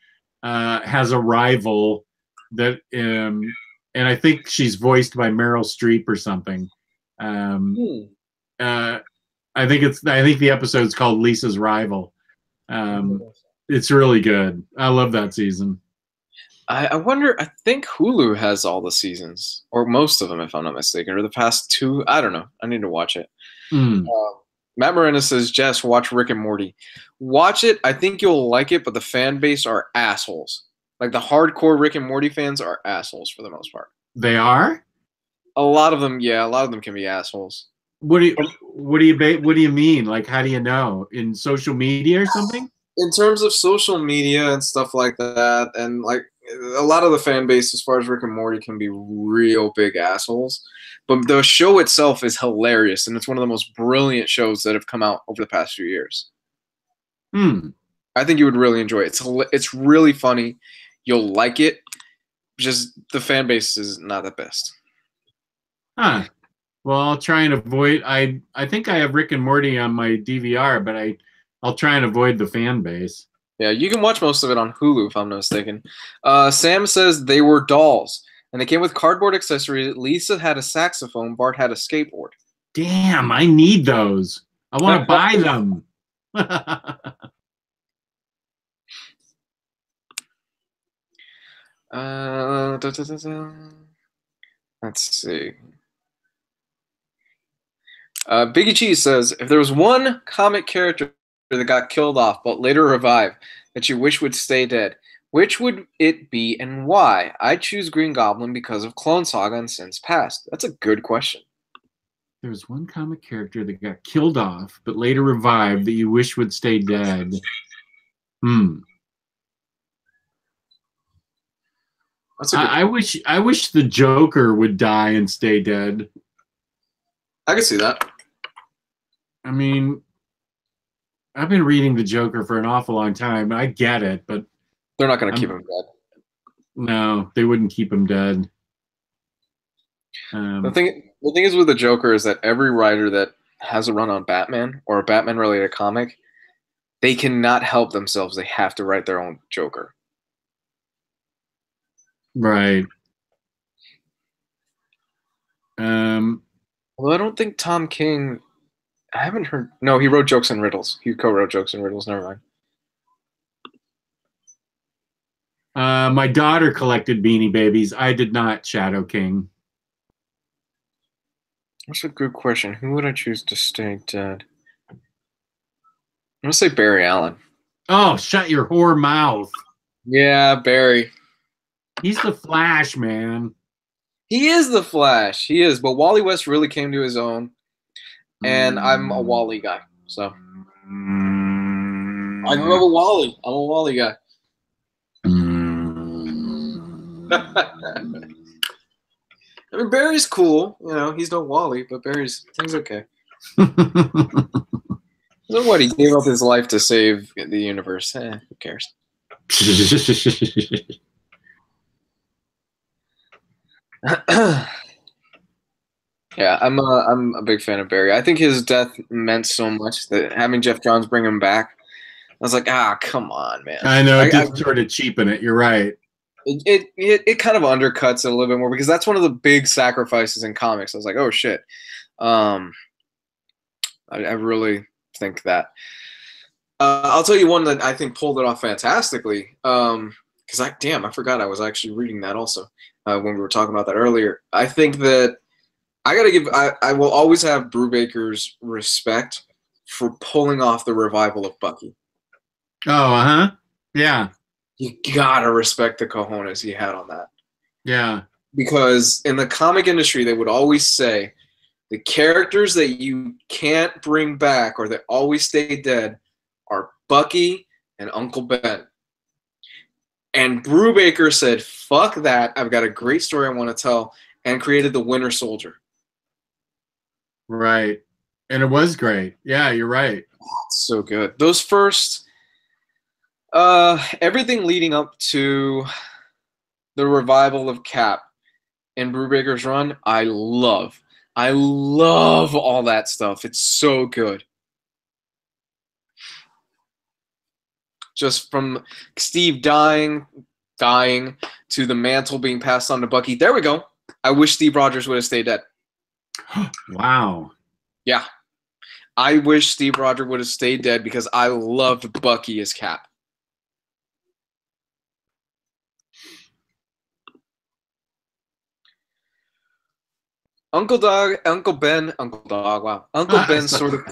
has a rival that, and I think she's voiced by Meryl Streep or something. I think the episode's called Lisa's Rival. It's really good. I love that season. I wonder. I think Hulu has all the seasons, or most of them, if I'm not mistaken, or the past two. I don't know. I need to watch it. Matt Moreno says, "Jess, watch Rick and Morty. Watch it. I think you'll like it, but the fan base are assholes. Like the hardcore Rick and Morty fans are assholes for the most part. They are. A lot of them, yeah, a lot of them can be assholes. What do you mean? Like, how do you know? In social media or something? In terms of social media and stuff like that, and like a lot of the fan base, as far as Rick and Morty, can be real big assholes. But the show itself is hilarious, and it's one of the most brilliant shows that have come out over the past few years. I think you would really enjoy it. It's really funny. You'll like it. Just the fan base is not the best. Huh. Well, I'll try and avoid. I think I have Rick and Morty on my DVR, but I'll try and avoid the fan base. Yeah, you can watch most of it on Hulu, if I'm not mistaken. Sam says they were dolls, and they came with cardboard accessories. Lisa had a saxophone. Bart had a skateboard. Damn, I need those. I want to buy them. Let's see. Biggie Cheese says, if there was one comic character that got killed off but later revived that you wish would stay dead, which would it be and why? I choose Green Goblin because of Clone Saga and Sins Past. That's a good question. There was one comic character that got killed off but later revived that you wish would stay dead. I wish the Joker would die and stay dead. I can see that. I mean, I've been reading the Joker for an awful long time. I get it, but they're not going to keep him dead. No, they wouldn't keep him dead. The thing is with the Joker is that every writer that has a run on Batman or a Batman-related comic, they cannot help themselves. They have to write their own Joker. Right. Well, I don't think Tom King. I haven't heard. No, he wrote Jokes and Riddles. He co-wrote Jokes and Riddles. Never mind. My daughter collected Beanie Babies. I did not. Shadow King. That's a good question. Who would I choose to stay dead? I'm gonna say Barry Allen. Oh, shut your whore mouth. Yeah, Barry. He's the Flash, man. He is the Flash. He is. But Wally West really came to his own. And I'm a Wally guy. So. I love a Wally. I'm a Wally guy. I mean, Barry's cool. You know, he's no Wally, but he's okay. So what? He gave up his life to save the universe. Who cares? Yeah, I'm a big fan of Barry. I think his death meant so much that having Jeff Johns bring him back, I was like, come on, man. I know it did sort of cheapen it. You're right. It kind of undercuts it a little bit more because that's one of the big sacrifices in comics. I was like, oh shit. I really think that. I'll tell you one that I think pulled it off fantastically. Because I forgot I was actually reading that also when we were talking about that earlier. I think that I will always have Brubaker's respect for pulling off the revival of Bucky. Oh, yeah. You gotta respect the cojones he had on that. Yeah. Because in the comic industry, they would always say the characters that you can't bring back or that always stay dead are Bucky and Uncle Ben. And Brubaker said, fuck that. I've got a great story I want to tell, and created the Winter Soldier. Right. And it was great. Yeah, you're right. It's so good. Those first, everything leading up to the revival of Cap in Brubaker's run, I love. I love all that stuff. It's so good. Just from Steve dying to the mantle being passed on to Bucky. There we go. I wish Steve Rogers would have stayed dead. Wow. Yeah. I wish Steve Rogers would have stayed dead because I loved Bucky as Cap. Uncle Ben Uncle Ben sort of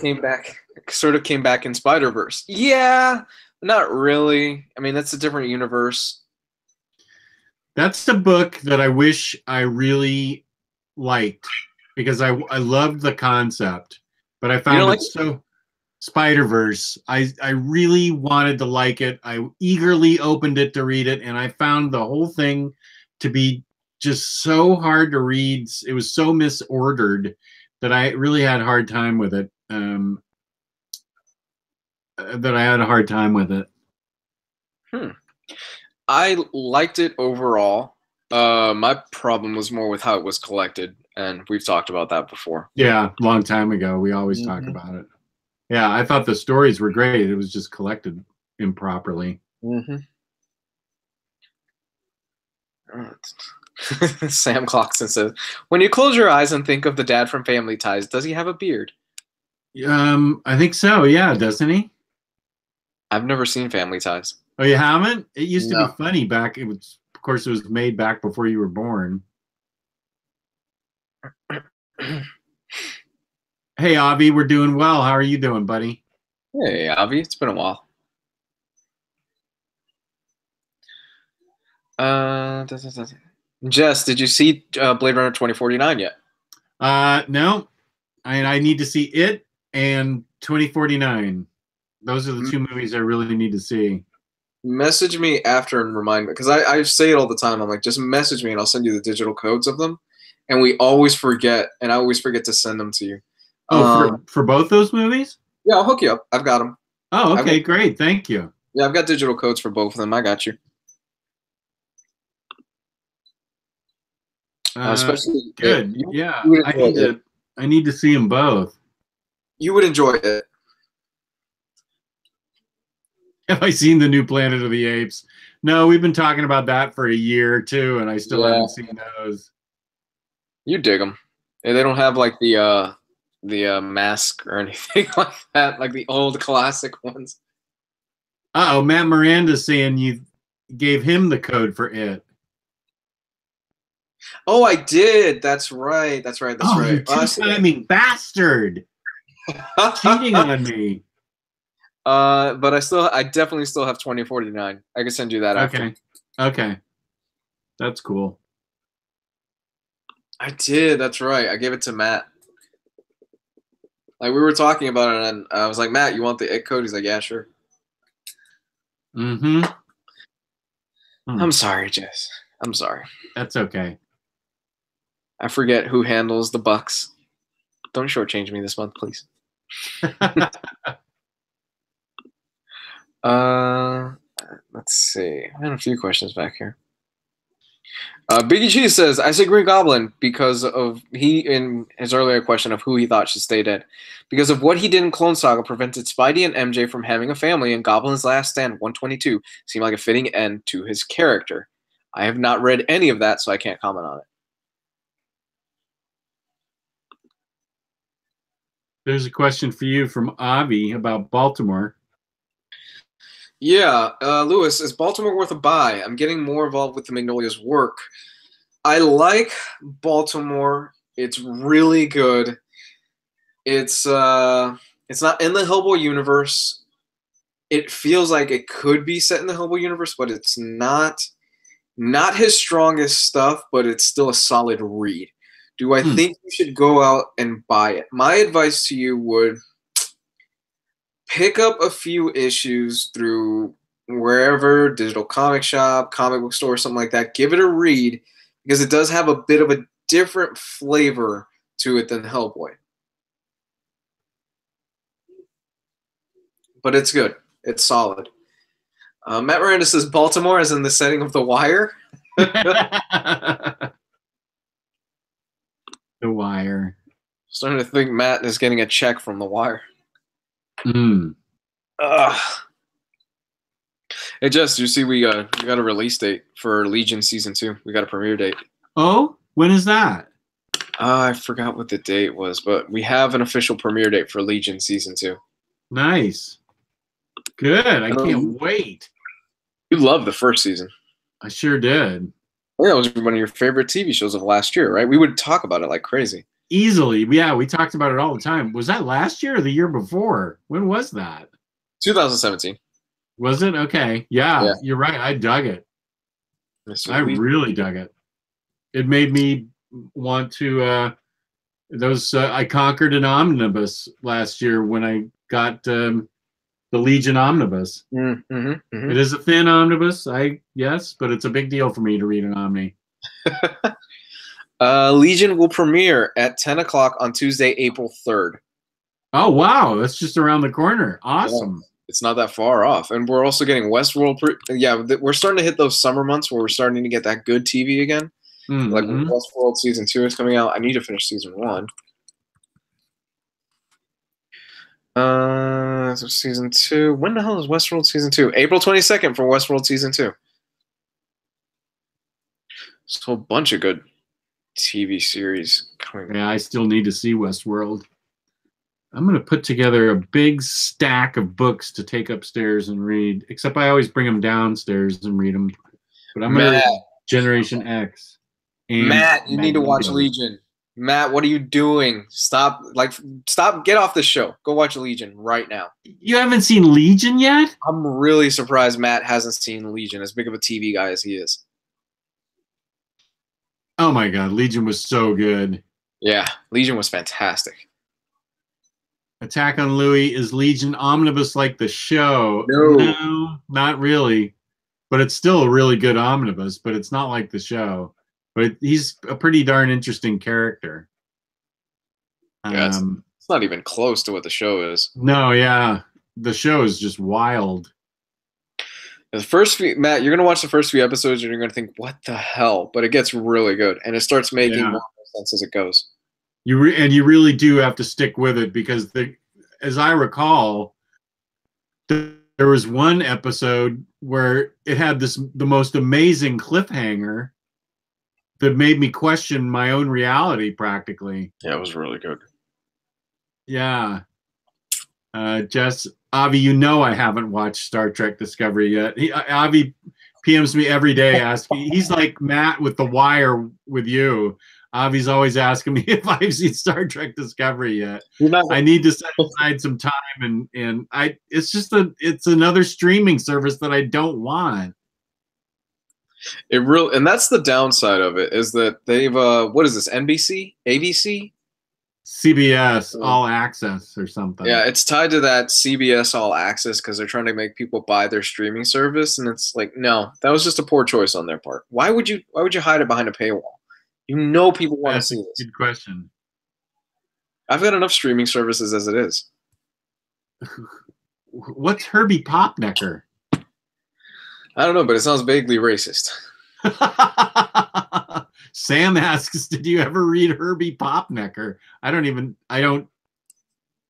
came back in Spider-Verse. Yeah, not really. I mean, that's a different universe. That's the book that I wish I really liked because I loved the concept, but I found it so Spider-Verse. I really wanted to like it. I eagerly opened it to read it, and I found the whole thing to be just so hard to read. It was so misordered that I really had a hard time with it. I liked it overall. My problem was more with how it was collected, and we've talked about that before. Yeah, long time ago. We always talk about it. Yeah, I thought the stories were great. It was just collected improperly. Sam Clarkson says, when you close your eyes and think of the dad from Family Ties, does he have a beard? I think so, yeah, doesn't he? I've never seen Family Ties. Oh, you haven't? It used to be funny back. It was, of course, it was made back before you were born. Hey, Avi, we're doing well. How are you doing, buddy? Hey, Avi, it's been a while. Jess, did you see Blade Runner 2049 yet? No. I need to see it and 2049. Those are the two movies I really need to see. Message me after and remind me, because I say it all the time. I'm like, just message me and I'll send you the digital codes of them. And we always forget, and I always forget to send them to you. Oh, for both those movies? Yeah, I'll hook you up. I've got them. Oh, okay, great. Thank you. Yeah, I've got digital codes for both of them. I got you. Especially good. I need to see them both. You would enjoy it. Have I seen the new Planet of the Apes? No, we've been talking about that for a year or two, and I still haven't seen those. You dig them. They don't have like the mask or anything like that, like the old classic ones. Uh-oh, Matt Miranda's saying you gave him the code for it. Oh, I did. That's right. That's right. You two-timing bastard. Cheating on me. But I definitely still have 2049. I can send you that after. Okay. That's cool. I did. That's right. I gave it to Matt. Like, we were talking about it, and I was like, Matt, you want the it code? He's like, yeah, sure. I'm sorry, Jess. I'm sorry. That's okay. I forget who handles the bucks. Don't shortchange me this month, please. Let's see. I had a few questions back here. Biggie Cheese says, I say Green Goblin because of in his earlier question of who he thought should stay dead. Because of what he did in Clone Saga prevented Spidey and MJ from having a family, and Goblin's Last Stand 122 seemed like a fitting end to his character. I have not read any of that, so I can't comment on it. There's a question for you from Avi about Baltimore. Yeah, Lewis, is Baltimore worth a buy? I'm getting more involved with the Magnolia's work. I like Baltimore. It's really good. It's not in the Hellboy universe. It feels like it could be set in the Hellboy universe, but it's not. Not his strongest stuff, but it's still a solid read. Do I think you should go out and buy it? My advice to you would pick up a few issues through wherever, digital comic shop, comic book store, something like that. Give it a read because it does have a bit of a different flavor to it than Hellboy. But it's good. It's solid. Matt Miranda says Baltimore is in the setting of The Wire. The Wire. Starting to think Matt is getting a check from The Wire. Hey, Jess, you see we got a release date for Legion Season 2. We got a premiere date. Oh? When is that? I forgot what the date was, but we have an official premiere date for Legion season 2. Nice. Good. I can't wait. You loved the first season. I sure did. Yeah, that was one of your favorite TV shows of last year, right? We would talk about it like crazy. Easily. Yeah, we talked about it all the time. Was that last year or the year before? When was that? 2017. Was it? Okay. Yeah. You're right. I dug it. I really dug it. It made me want to I conquered an omnibus last year when I got the Legion omnibus. It is a thin omnibus, yes, but it's a big deal for me to read an Omni. Legion will premiere at 10 o'clock on Tuesday, April 3rd. Oh, wow. That's just around the corner. Awesome. Yeah, it's not that far off. And we're also getting Westworld. We're starting to hit those summer months where we're starting to get that good TV again. Like Westworld season 2 is coming out. I need to finish season 1. So season 2. When the hell is Westworld season 2? April 22nd for Westworld season 2. So a bunch of good TV series coming. Yeah, I still need to see Westworld. I'm going to put together a big stack of books to take upstairs and read, except I always bring them downstairs and read them. But I'm going to read Generation X. Matt, you need to watch Legion. Matt, what are you doing? Stop, get off the show. Go watch Legion right now. You haven't seen Legion yet? I'm really surprised Matt hasn't seen Legion, as big of a TV guy as he is. Oh my God, Legion was so good. Yeah, Legion was fantastic. Attack on Louis, is Legion omnibus like the show? No, not really. But it's still a really good omnibus, but it's not like the show. But he's a pretty darn interesting character. Yeah, it's not even close to what the show is. No, yeah. The show is just wild. The first few, Matt, you're going to watch the first few episodes and you're going to think, what the hell? But it gets really good. And it starts making more sense as it goes. You really do have to stick with it because, as I recall, there was one episode where it had the most amazing cliffhanger that made me question my own reality practically. Yeah, it was really good. Yeah. Jess, Avi, you know I haven't watched Star Trek Discovery yet. Avi PMs me every day asking. He's like Matt with The Wire with you. Avi's always asking me if I've seen Star Trek Discovery yet. I need to set aside some time, and it's another streaming service that I don't want. And that's the downside of it, is that they've what is this, NBC, ABC, CBS All Access or something. Yeah, it's tied to that CBS All Access because they're trying to make people buy their streaming service, and it's like, no, that was just a poor choice on their part. Why would you hide it behind a paywall? You know people want to see this. Good question. I've got enough streaming services as it is. What's Herbie Popnecker? I don't know, but it sounds vaguely racist. Sam asks, did you ever read Herbie Popnecker? I don't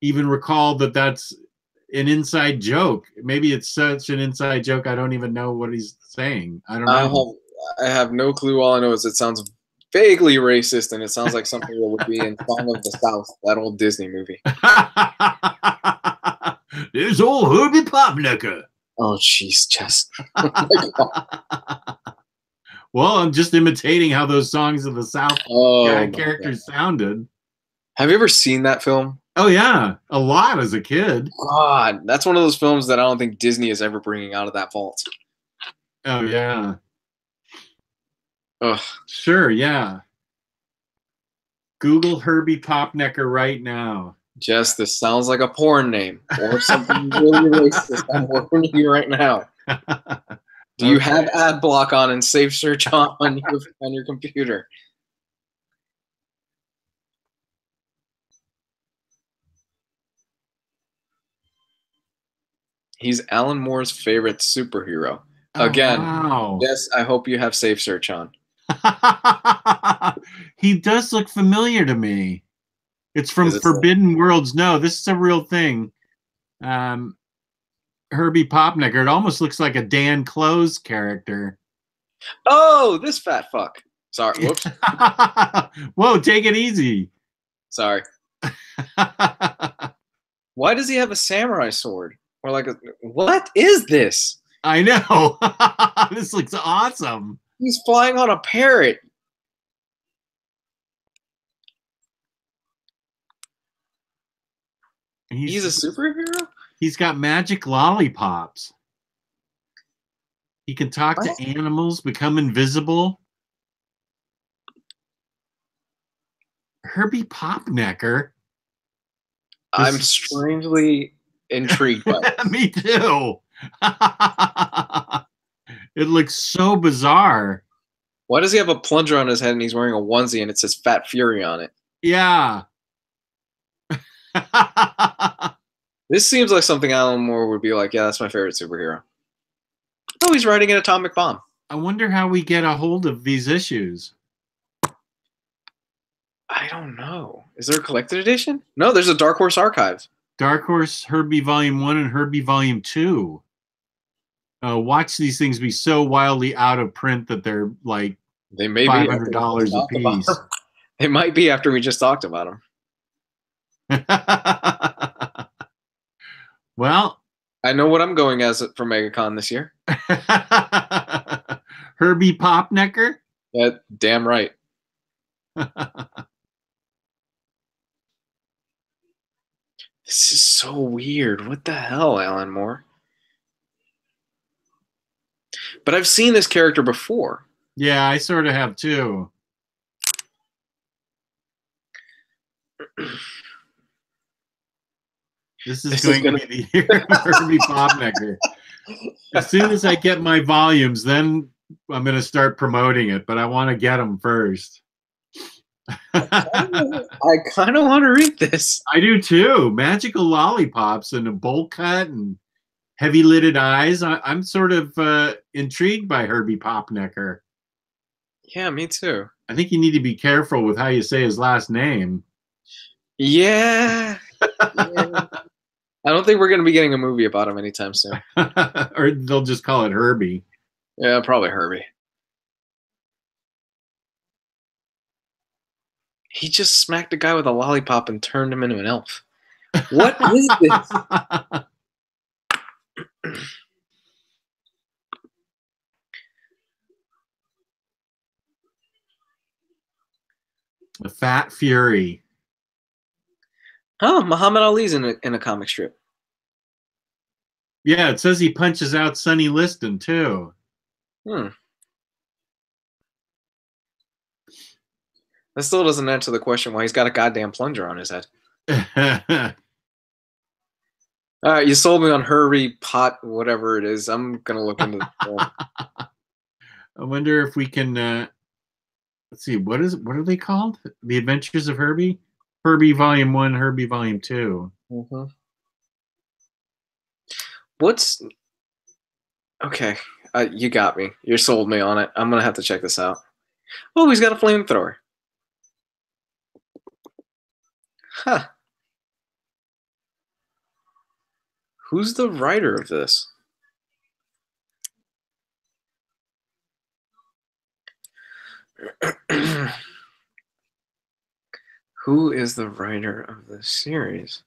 even recall that that's an inside joke. Maybe it's such an inside joke I don't even know what he's saying. I don't know. I have no clue. All I know is it sounds vaguely racist, and it sounds like something that would be in Song of the South, that old Disney movie. There's old Herbie Popnecker. Oh, jeez, Jess. Well, I'm just imitating how those Songs of the South characters sounded. Have you ever seen that film? Oh, yeah. A lot as a kid. God, that's one of those films that I don't think Disney is ever bringing out of that vault. Oh, yeah. Ugh. Sure, yeah. Google Herbie Popnecker right now. Jess, this sounds like a porn name or something really racist. I'm warning you right now. Do you have ad block on and safe search on your computer? He's Alan Moore's favorite superhero. Again, wow. Yes, I hope you have safe search on. He does look familiar to me. It's from Forbidden Worlds. No, this is a real thing. Herbie Popnecker. It almost looks like a Dan Close character. Oh, this fat fuck. Sorry. Whoops. Whoa, take it easy. Sorry. Why does he have a samurai sword? Or like what is this? I know. This looks awesome. He's flying on a parrot. He's a superhero? He's got magic lollipops. He can talk to animals, become invisible. Herbie Popnecker. I'm strangely intrigued by it. Me too. It looks so bizarre. Why does he have a plunger on his head and he's wearing a onesie and it says Fat Fury on it? Yeah. This seems like something Alan Moore would be like, yeah, that's my favorite superhero. Oh, he's writing an atomic bomb. I wonder how we get a hold of these issues. I don't know. Is there a collected edition? No, there's a Dark Horse Archive. Dark Horse Herbie Volume 1 and Herbie Volume 2. Watch these things be so wildly out of print that they're like they may $500 a piece. It might be after we just talked about them. Well, I know what I'm going as for MegaCon this year. Herbie Popnecker? Yeah, damn right. This is so weird. What the hell, Alan Moore? But I've seen this character before. Yeah, I sort of have too. This is going to be the year of Herbie Popnecker. As soon as I get my volumes, then I'm going to start promoting it, but I want to get them first. I kind of want to read this. I do too. Magical lollipops and a bowl cut and heavy-lidded eyes. I'm sort of intrigued by Herbie Popnecker. Yeah, me too. I think you need to be careful with how you say his last name. Yeah. Yeah. I don't think we're going to be getting a movie about him anytime soon. Or they'll just call it Herbie. Yeah, probably Herbie. He just smacked a guy with a lollipop and turned him into an elf. What is this? The Fat Fury. Oh, Muhammad Ali's in a comic strip. Yeah, it says he punches out Sonny Liston, too. That still doesn't answer the question why he's got a goddamn plunger on his head. All right, you sold me on Herbie Pot, whatever it is. I'm going to look into the I wonder if we can... let's see, what are they called? The Adventures of Herbie? Herbie Volume 1, Herbie Volume 2. Mm-hmm. What's... Okay, you got me. You sold me on it. I'm going to have to check this out. Oh, he's got a flamethrower. Huh. Who's the writer of this? Who is the writer of this series?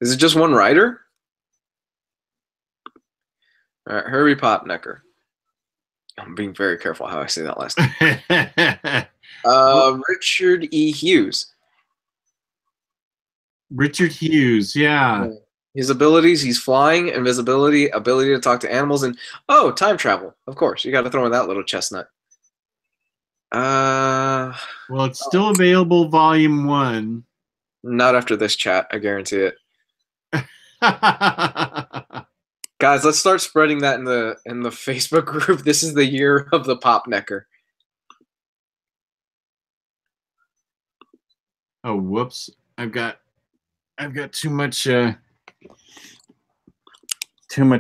Is it just one writer? All right, Herbie Popnecker. I'm being very careful how I say that last name. Richard E. Hughes. Richard Hughes, yeah. His abilities, he's flying, invisibility, ability to talk to animals, and, oh, time travel. Of course, you got to throw in that little chestnut. Well, it's still available, Volume 1. Not after this chat, I guarantee it. Guys, let's start spreading that in the Facebook group. This is the year of the Popnecker. Oh, whoops! I've got too much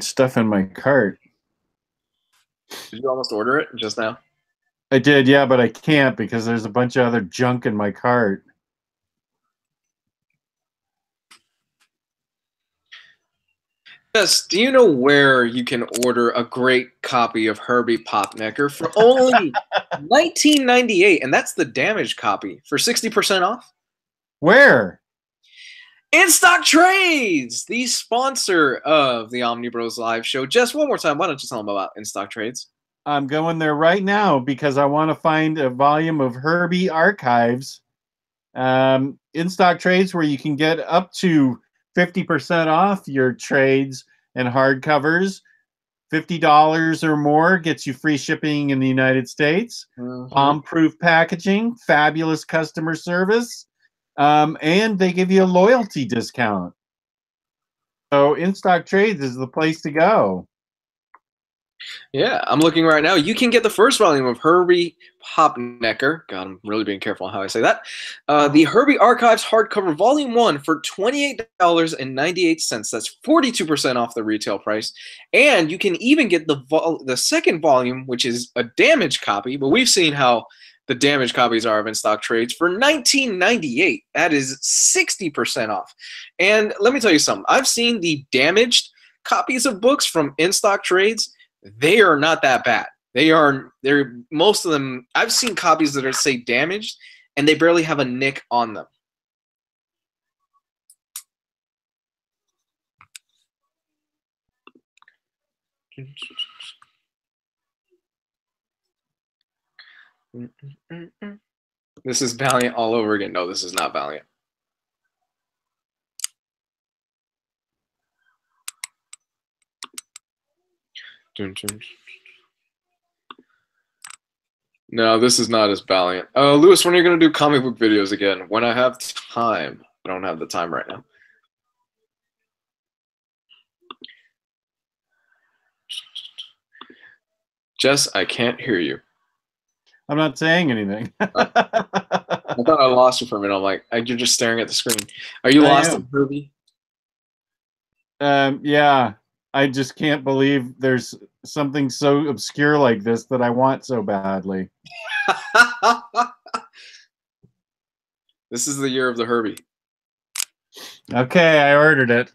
stuff in my cart. Did you almost order it just now? I did, yeah, but I can't because there's a bunch of other junk in my cart. Jess, do you know where you can order a great copy of Herbie Popnecker for only $19.98, and that's the damaged copy for 60% off? Where? In Stock Trades, the sponsor of the Omnibros Live show. Jess, one more time, why don't you tell them about In Stock Trades? I'm going there right now because I want to find a volume of Herbie Archives. In Stock Trades, where you can get up to 50% off your trades and hardcovers. $50 or more gets you free shipping in the United States. Bomb-proof packaging, fabulous customer service, and they give you a loyalty discount. So In Stock Trades is the place to go. Yeah, I'm looking right now. You can get the first volume of Herbie Popnecker. God, I'm really being careful on how I say that. The Herbie Archives hardcover volume 1 for $28.98. That's 42% off the retail price. And you can even get the second volume, which is a damaged copy, but we've seen how the damaged copies are of In Stock Trades for $19.98. That is 60% off. And let me tell you something. I've seen the damaged copies of books from In Stock Trades. They are not that bad. They're most of them. I've seen copies that are, say, damaged, and they barely have a nick on them. This is Valiant all over again. No, this is not Valiant. No, this is not as Valiant. Lewis, when are you going to do comic book videos again? When I have time. I don't have the time right now. Jess, I can't hear you. I'm not saying anything. I thought I lost you for a minute. I'm like, you're just staring at the screen. Are you lost in Herbie? Yeah. I just can't believe there's something so obscure like this that I want so badly. This is the year of the Herbie. Okay, I ordered it.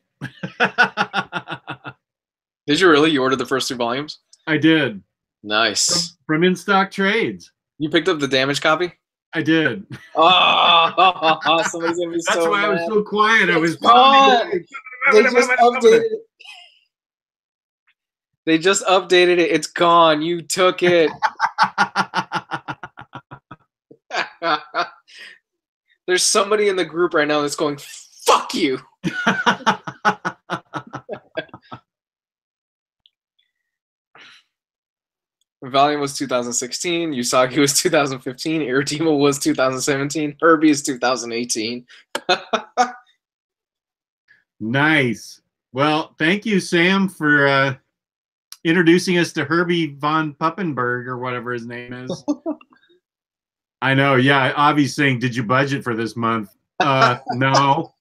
Did you really? You ordered the first 2 volumes? I did. Nice. From In Stock Trades. You picked up the damaged copy? I did. Oh, somebody's gonna be so That's why mad. I was so quiet. I was. They just updated it. They just updated it. It's gone. You took it. There's somebody in the group right now that's going, fuck you. Valiant was 2016. Usagi was 2015. Irredeemable was 2017. Herbie is 2018. Nice. Well, thank you, Sam, for introducing us to Herbie von Puppenberg or whatever his name is. I know. Yeah. Avi's saying, did you budget for this month? No.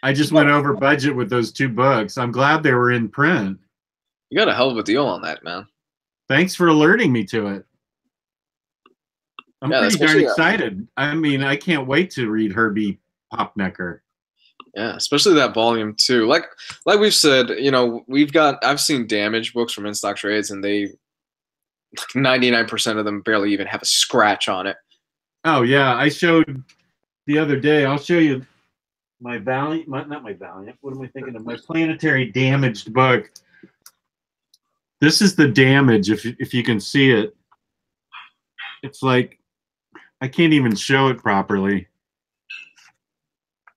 I just went over budget with those 2 books. I'm glad they were in print. You got a hell of a deal on that, man. Thanks for alerting me to it. I'm pretty darn excited. I mean, I can't wait to read Herbie Popnecker. Yeah, especially that volume 2. Like we've said, you know, I've seen damaged books from In Stock Trades, and they 99% of them barely even have a scratch on it. Oh yeah, I showed the other day. I'll show you my Valiant, not my Valiant. What am I thinking of? My Planetary damaged book. This is the damage. If you can see it, it's like I can't even show it properly.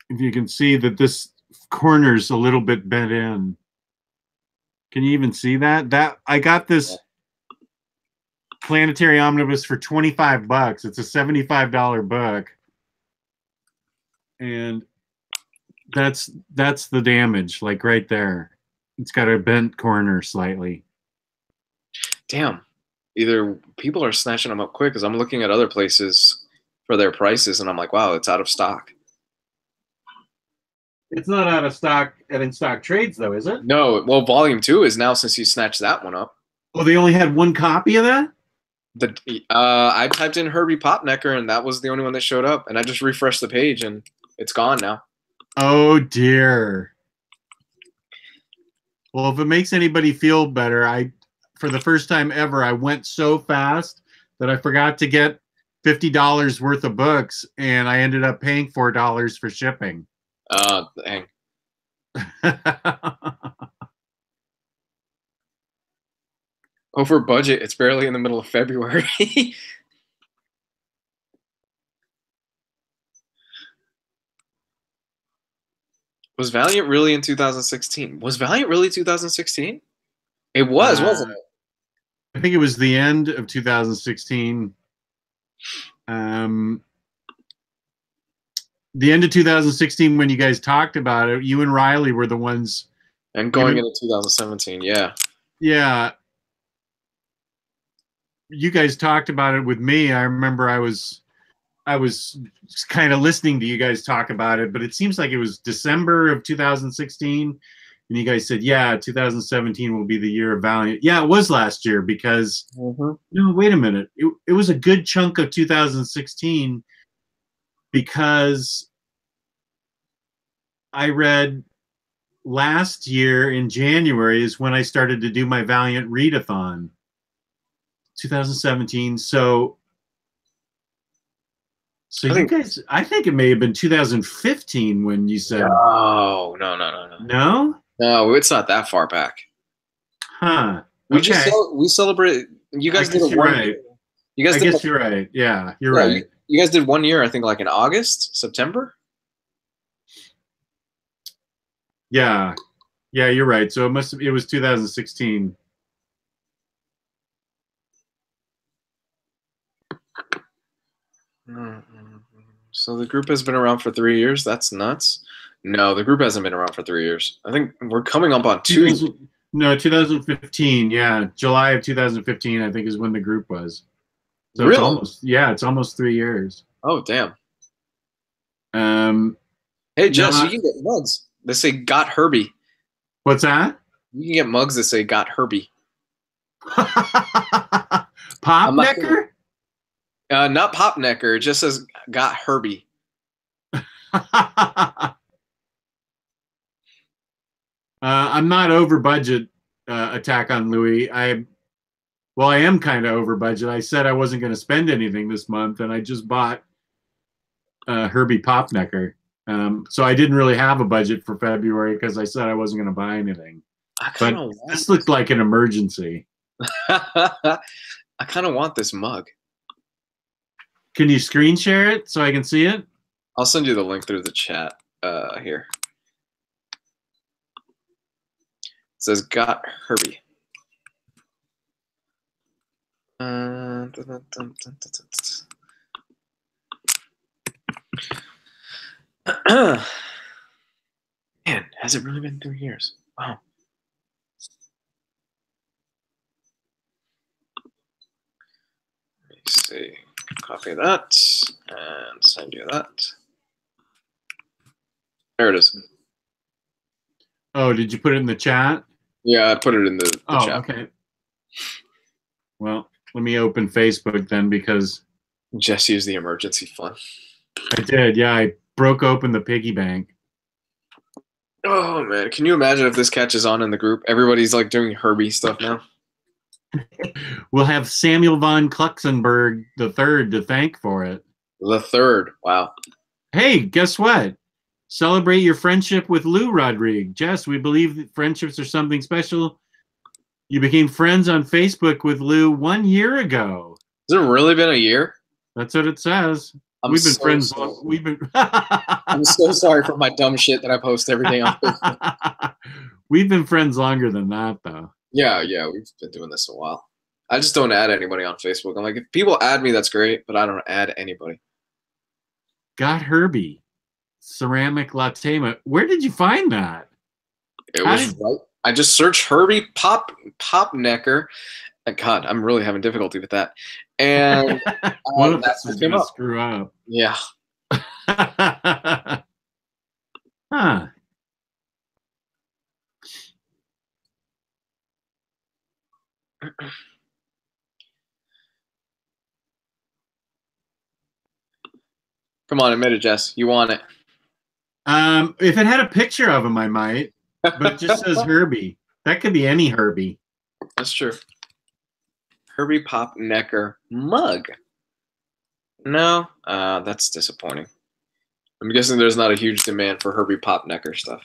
If you can see that this corner's a little bit bent in. Can you even see that? That I got this Planetary Omnibus for $25. It's a $75 book. And that's the damage, like right there. It's got a bent corner slightly. Damn. Either people are snatching them up quick, because I'm looking at other places for their prices, and I'm like, wow, it's out of stock. It's not out of stock at In Stock Trades, though, is it? No. Well, volume 2 is now, since you snatched that one up. Oh, they only had 1 copy of that? I typed in Herbie Popnecker, and that was the only one that showed up. And I just refreshed the page, and it's gone now. Oh, dear. Well, if it makes anybody feel better, for the first time ever, I went so fast that I forgot to get $50 worth of books, and I ended up paying $4 for shipping. Dang. Over budget. It's barely in the middle of February. Was Valiant really in 2016? Was Valiant really 2016? It was, wasn't it? I think it was the end of 2016. The end of 2016 when you guys talked about it. You and Riley were the ones. And going into 2017, yeah. Yeah. You guys talked about it with me. I remember I was kind of listening to you guys talk about it, but it seems like it was December of 2016. And you guys said, yeah, 2017 will be the year of Valiant. Yeah, it was last year because, no, wait a minute. It was a good chunk of 2016 because I read last year in January is when I started to do my Valiant readathon. 2017. So you guys, I think it may have been 2015 when you said. No. No? No, it's not that far back. Huh. We celebrate. You guys did you're right. You guys. I guess you're right. Yeah, you're right. You guys did 1 year, I think, like in August, September. Yeah, you're right. So it was 2016. So the group has been around for 3 years. That's nuts. No, the group hasn't been around for 3 years. I think we're coming up on 2 years. No, 2015. Yeah, July of 2015, I think, is when the group was. So really? It's almost 3 years. Oh, damn. Hey, Jess, you can get mugs that say "Got Herbie." What's that? You can get mugs that say "Got Herbie." Popnecker? Not Popnecker. It just says "Got Herbie." I'm not over budget. Attack on Louis. I am kind of over budget. I said I wasn't going to spend anything this month, and I just bought Herbie Popnecker. So I didn't really have a budget for February because I said I wasn't going to buy anything. But this looked like an emergency. I kind of want this mug. Can you screen share it so I can see it? I'll send you the link through the chat here. It says "Got Herbie." Man, has it really been 3 years? Wow. Let me see. Copy that and send you that. There it is. Oh, did you put it in the chat? Yeah, I put it in the chat. Okay. Well, let me open Facebook then because Jess used the emergency fund. I did. Yeah, I broke open the piggy bank. Oh man, can you imagine if this catches on in the group? Everybody's like doing Herbie stuff now. We'll have Samuel von Kluxenberg III to thank for it. The third. Wow. Hey, guess what? Celebrate your friendship with Lou Rodrigue. Jess, we believe that friendships are something special. You became friends on Facebook with Lou 1 year ago. Has it really been a year? That's what it says. We've been friends. We've been. I'm so sorry for my dumb shit that I post every day on Facebook. We've been friends longer than that, though. Yeah, we've been doing this a while. I just don't add anybody on Facebook. I'm like, if people add me, that's great, but I don't add anybody. Got Herbie, ceramic latte. Where did you find that? It was right. I just searched Herbie Popnecker. God, I'm really having difficulty with that. And one of us is going to screw up. Yeah. Huh. Come on, admit it, Jess. You want it. If it had a picture of him, I might. But it just says Herbie. That could be any Herbie. That's true. Herbie Popnecker mug. No, that's disappointing. I'm guessing there's not a huge demand for Herbie Popnecker stuff.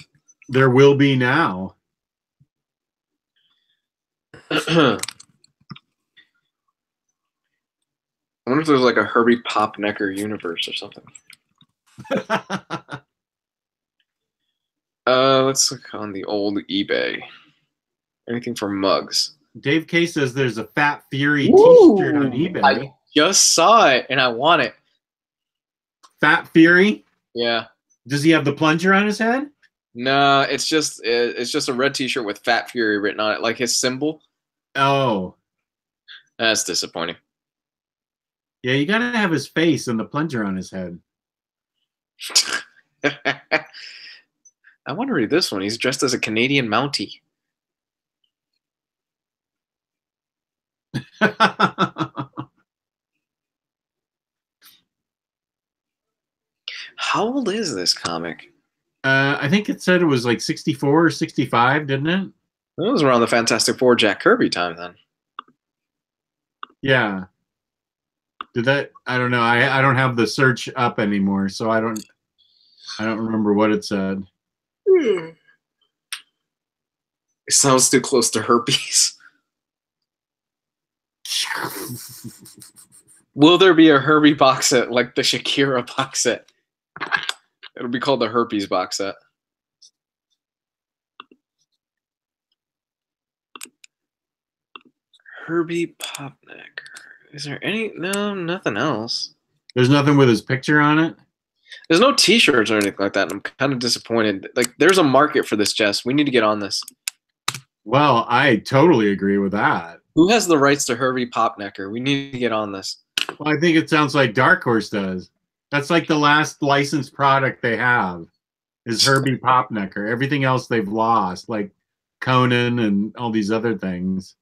There will be now. I wonder if there's like a Herbie Popnecker universe or something. Let's look on the old eBay. Anything for mugs. Dave K says there's a Fat Fury t-shirt on eBay. I just saw it and I want it. Fat Fury? Yeah. Does he have the plunger on his head? No, it's just a red t-shirt with Fat Fury written on it, like his symbol. Oh. That's disappointing. Yeah, you gotta have his face and the plunger on his head. I want to read this one. He's dressed as a Canadian Mountie. How old is this comic? I think it said it was like 64 or 65, didn't it? It was around the Fantastic Four Jack Kirby time then. Yeah. Did that? I don't know. I don't have the search up anymore, so I don't remember what it said. It sounds too close to herpes. Will there be a Herbie box set like the Shakira box set? It'll be called the herpes box set. Herbie Popnecker. Is there any? No, nothing else. There's nothing with his picture on it? There's no t-shirts or anything like that. And I'm kind of disappointed. Like, there's a market for this, Jess. We need to get on this. Well, I totally agree with that. Who has the rights to Herbie Popnecker? We need to get on this. Well, I think it sounds like Dark Horse does. That's like the last licensed product they have is Herbie Popnecker. Everything else they've lost, like Conan and all these other things.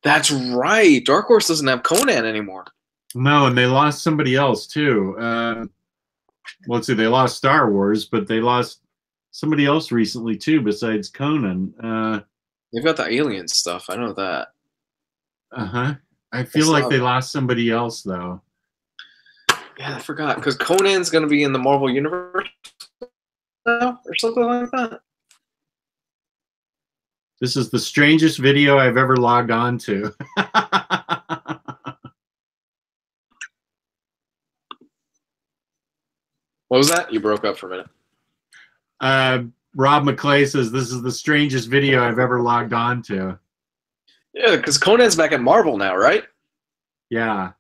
That's right. Dark Horse doesn't have Conan anymore. No, and they lost somebody else too. Let's see, they lost Star Wars, but they lost somebody else recently too besides Conan. They've got the alien stuff. I know that. Uh-huh. I feel like they lost somebody else though. Yeah, I forgot. Because Conan's going to be in the Marvel Universe now or something like that. This is the strangest video I've ever logged on to. What was that? You broke up for a minute. Rob McClay says this is the strangest video I've ever logged on to. Yeah, because Conan's back at Marvel now, right? Yeah.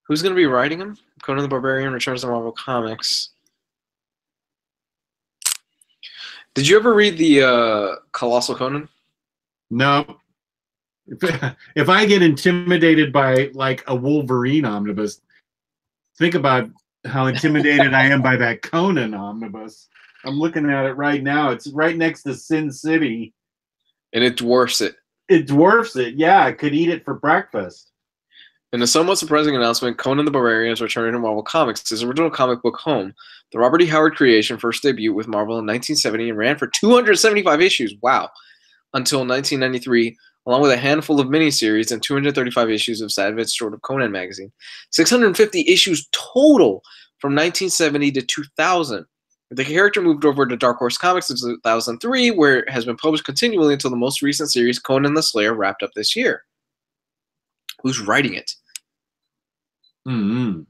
Who's going to be writing him? Conan the Barbarian returns to Marvel Comics. Did you ever read the Colossal Conan? No. If I get intimidated by like a Wolverine omnibus, think about how intimidated I am by that Conan omnibus. I'm looking at it right now. It's right next to Sin City. And it dwarfs it. It dwarfs it. Yeah, I could eat it for breakfast. In a somewhat surprising announcement, Conan the Barbarian is returning to Marvel Comics, his original comic book home. The Robert E. Howard creation first debuted with Marvel in 1970 and ran for 275 issues, wow, until 1993, along with a handful of miniseries and 235 issues of Savage Sword of Conan magazine. 650 issues total from 1970 to 2000. The character moved over to Dark Horse Comics in 2003, where it has been published continually until the most recent series, Conan the Slayer, wrapped up this year. Who's writing it? Mm-hmm.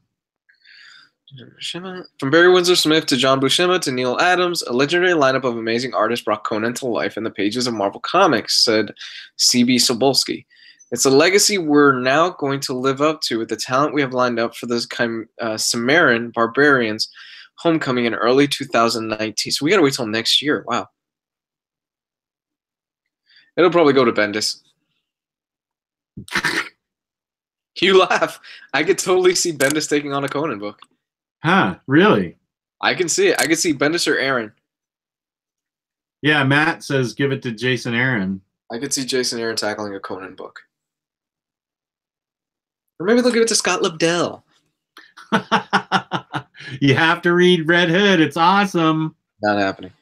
From Barry Windsor Smith to John Buscema to Neil Adams, a legendary lineup of amazing artists brought Conan to life in the pages of Marvel Comics, said C.B. Sobolski. It's a legacy we're now going to live up to with the talent we have lined up for this Cimmerian Barbarians homecoming in early 2019. So we gotta wait till next year. Wow. It'll probably go to Bendis. You laugh. I could totally see Bendis taking on a Conan book. Huh, really? I can see it. I could see Bendis or Aaron. Yeah, Matt says give it to Jason Aaron. I could see Jason Aaron tackling a Conan book. Or maybe they'll give it to Scott Lobdell. You have to read Red Hood. It's awesome. Not happening.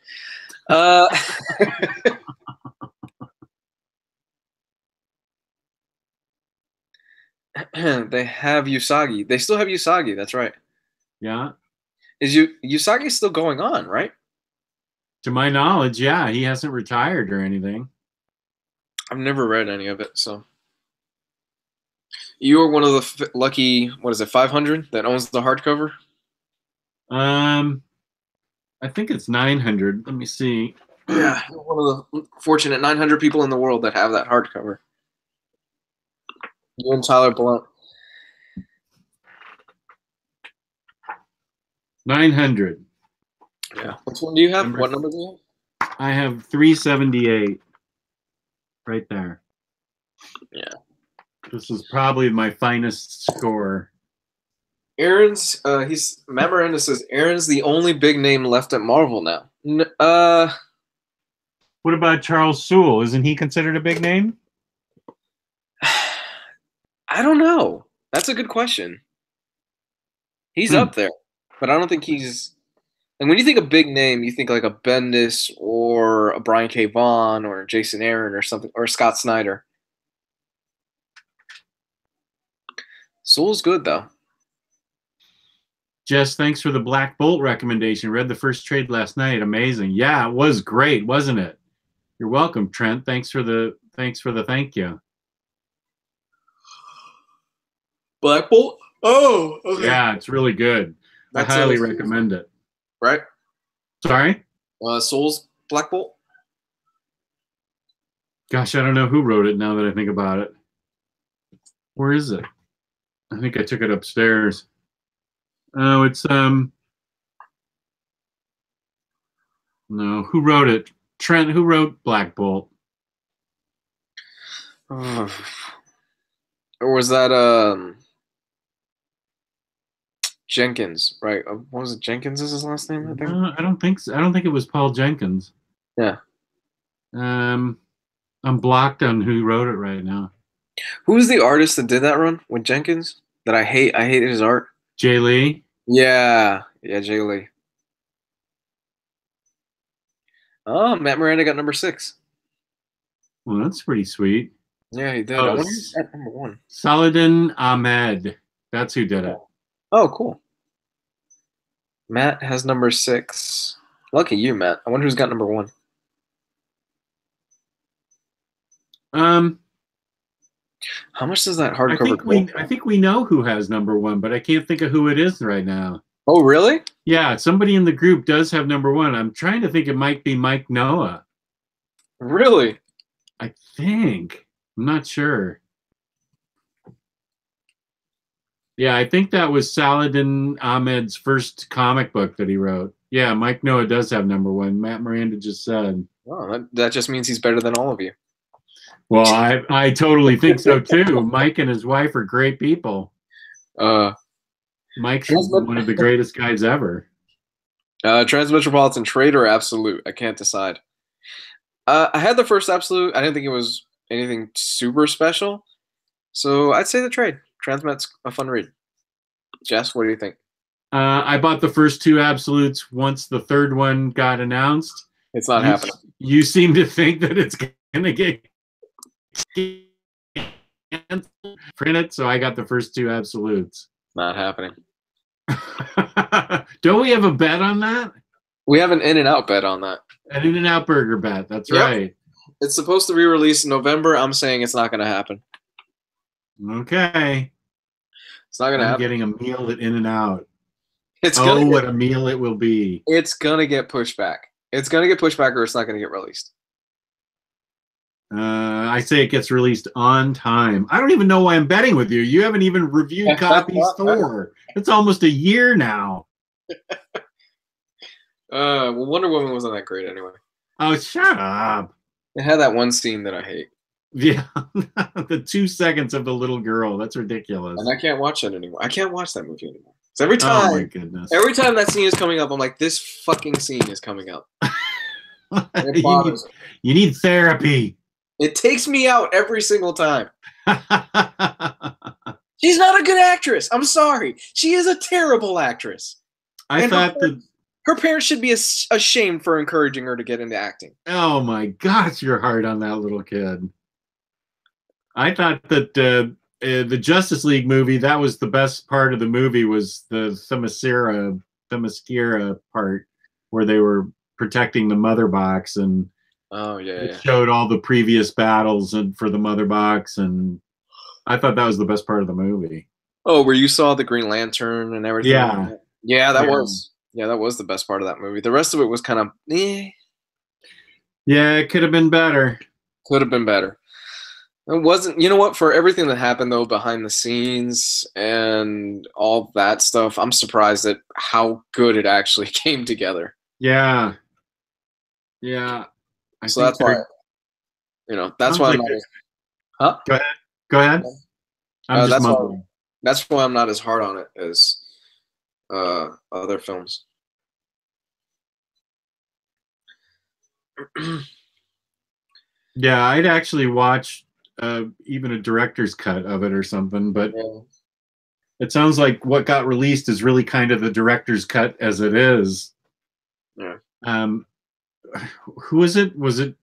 They have Usagi. They still have Usagi. That's right. Yeah. Is Usagi still going on, right? To my knowledge, yeah, he hasn't retired or anything. I've never read any of it, so. You are one of the lucky, what is it, 500 that owns the hardcover? I think it's 900. Let me see. Yeah, one of the fortunate 900 people in the world that have that hardcover. You and Tyler Blunt. 900. Yeah. Which one do you have? What number do you have? I have 378. Right there. Yeah. This is probably my finest score. Aaron's, Matt Miranda says, Aaron's the only big name left at Marvel now. What about Charles Soule? Isn't he considered a big name? I don't know. That's a good question. He's up there, but I don't think he's. And when you think of big name, you think like a Bendis or a Brian K. Vaughan or Jason Aaron or something, or Scott Snyder. Soule's good though. Jess, thanks for the Black Bolt recommendation. Read the first trade last night. Amazing. Yeah, it was great, wasn't it? You're welcome, Trent. Thanks for the thank you. Black Bolt? Oh, okay. Yeah, it's really good. I highly recommend it. Right? Sorry? Soule's Black Bolt? Gosh, I don't know who wrote it now that I think about it. Where is it? I think I took it upstairs. Oh, it's no, who wrote it? Trent, who wrote Black Bolt? Or was that Jenkins, right? What was it? Jenkins is his last name, I think? I don't think so. I don't think it was Paul Jenkins. Yeah. I'm blocked on who wrote it right now. Who's the artist that did that run with Jenkins? That I hate. I hated his art. Jay Lee? Yeah. Yeah, Jay Lee. Oh, Matt Miranda got number 6. Well, that's pretty sweet. Yeah, he did. Oh, I wonder who's at number 1. Saladin Ahmed. That's who did it. Oh, cool. Matt has number 6. Lucky you, Matt. I wonder who's got number 1. How much does that hardcover I think we know who has number 1, but I can't think of who it is right now. Oh, really? Yeah, somebody in the group does have number 1. I'm trying to think it might be Mike Noah. Really? I think. I'm not sure. Yeah, I think that was Saladin Ahmed's first comic book that he wrote. Yeah, Mike Noah does have number 1. Matt Miranda just said. Oh, that just means he's better than all of you. Well, I totally think so too. Mike and his wife are great people. Mike's one of the greatest guys ever. Transmetropolitan Trade or Absolute? I can't decide. I had the first Absolute. I didn't think it was anything super special. So I'd say the Trade. Transmet's a fun read. Jess, what do you think? I bought the first 2 Absolutes once the third one got announced. It's not happening. You seem to think that it's going to get printed, so I got the first 2 Absolutes. Not happening. Don't we have a bet on that? We have an In-N-Out bet on that. An In-N-Out burger bet. That's right. It's supposed to be released in November. I'm saying it's not going to happen. Okay. It's not going to happen. Getting a meal at In-N-Out. What a meal it will be. It's going to get pushed back. It's going to get pushed back or it's not going to get released. I say it gets released on time. I don't even know why I'm betting with you. You haven't even reviewed Copy Store. It's almost a year now. Well, Wonder Woman wasn't that great anyway. Oh, shut up. It had that one scene that I hate. Yeah, the 2 seconds of the little girl. That's ridiculous. And I can't watch that anymore. I can't watch that movie anymore. So every time, oh my goodness. Every time that scene is coming up, I'm like, this fucking scene is coming up. You need therapy. It takes me out every single time. She's not a good actress. I'm sorry. She is a terrible actress. I thought her parents should be ashamed for encouraging her to get into acting. Oh my gosh, you're hard on that little kid. I thought that the Justice League movie, that was the best part of the movie, was the Themyscira part where they were protecting the Mother Box, and Oh yeah, it yeah. showed all the previous battles and for the Mother Box, and I thought that was the best part of the movie. Oh, where you saw the Green Lantern and everything like Yeah, that. Yeah, that yeah, was. Yeah, that was the best part of that movie. The rest of it was kind of yeah. It could have been better. could have been better. It wasn't, you know what, for everything that happened though behind the scenes and all that stuff, I'm surprised at how good it actually came together. Yeah, yeah. I So think that's why, they're. that's Sounds why I'm like not huh? Go ahead. Go ahead. I'm just That's why mumbling. I'm not as hard on it as other films. Yeah, I'd actually watch even a director's cut of it or something, but Yeah. it sounds like what got released is really kind of the director's cut as it is. Yeah. Um, who was it? Was it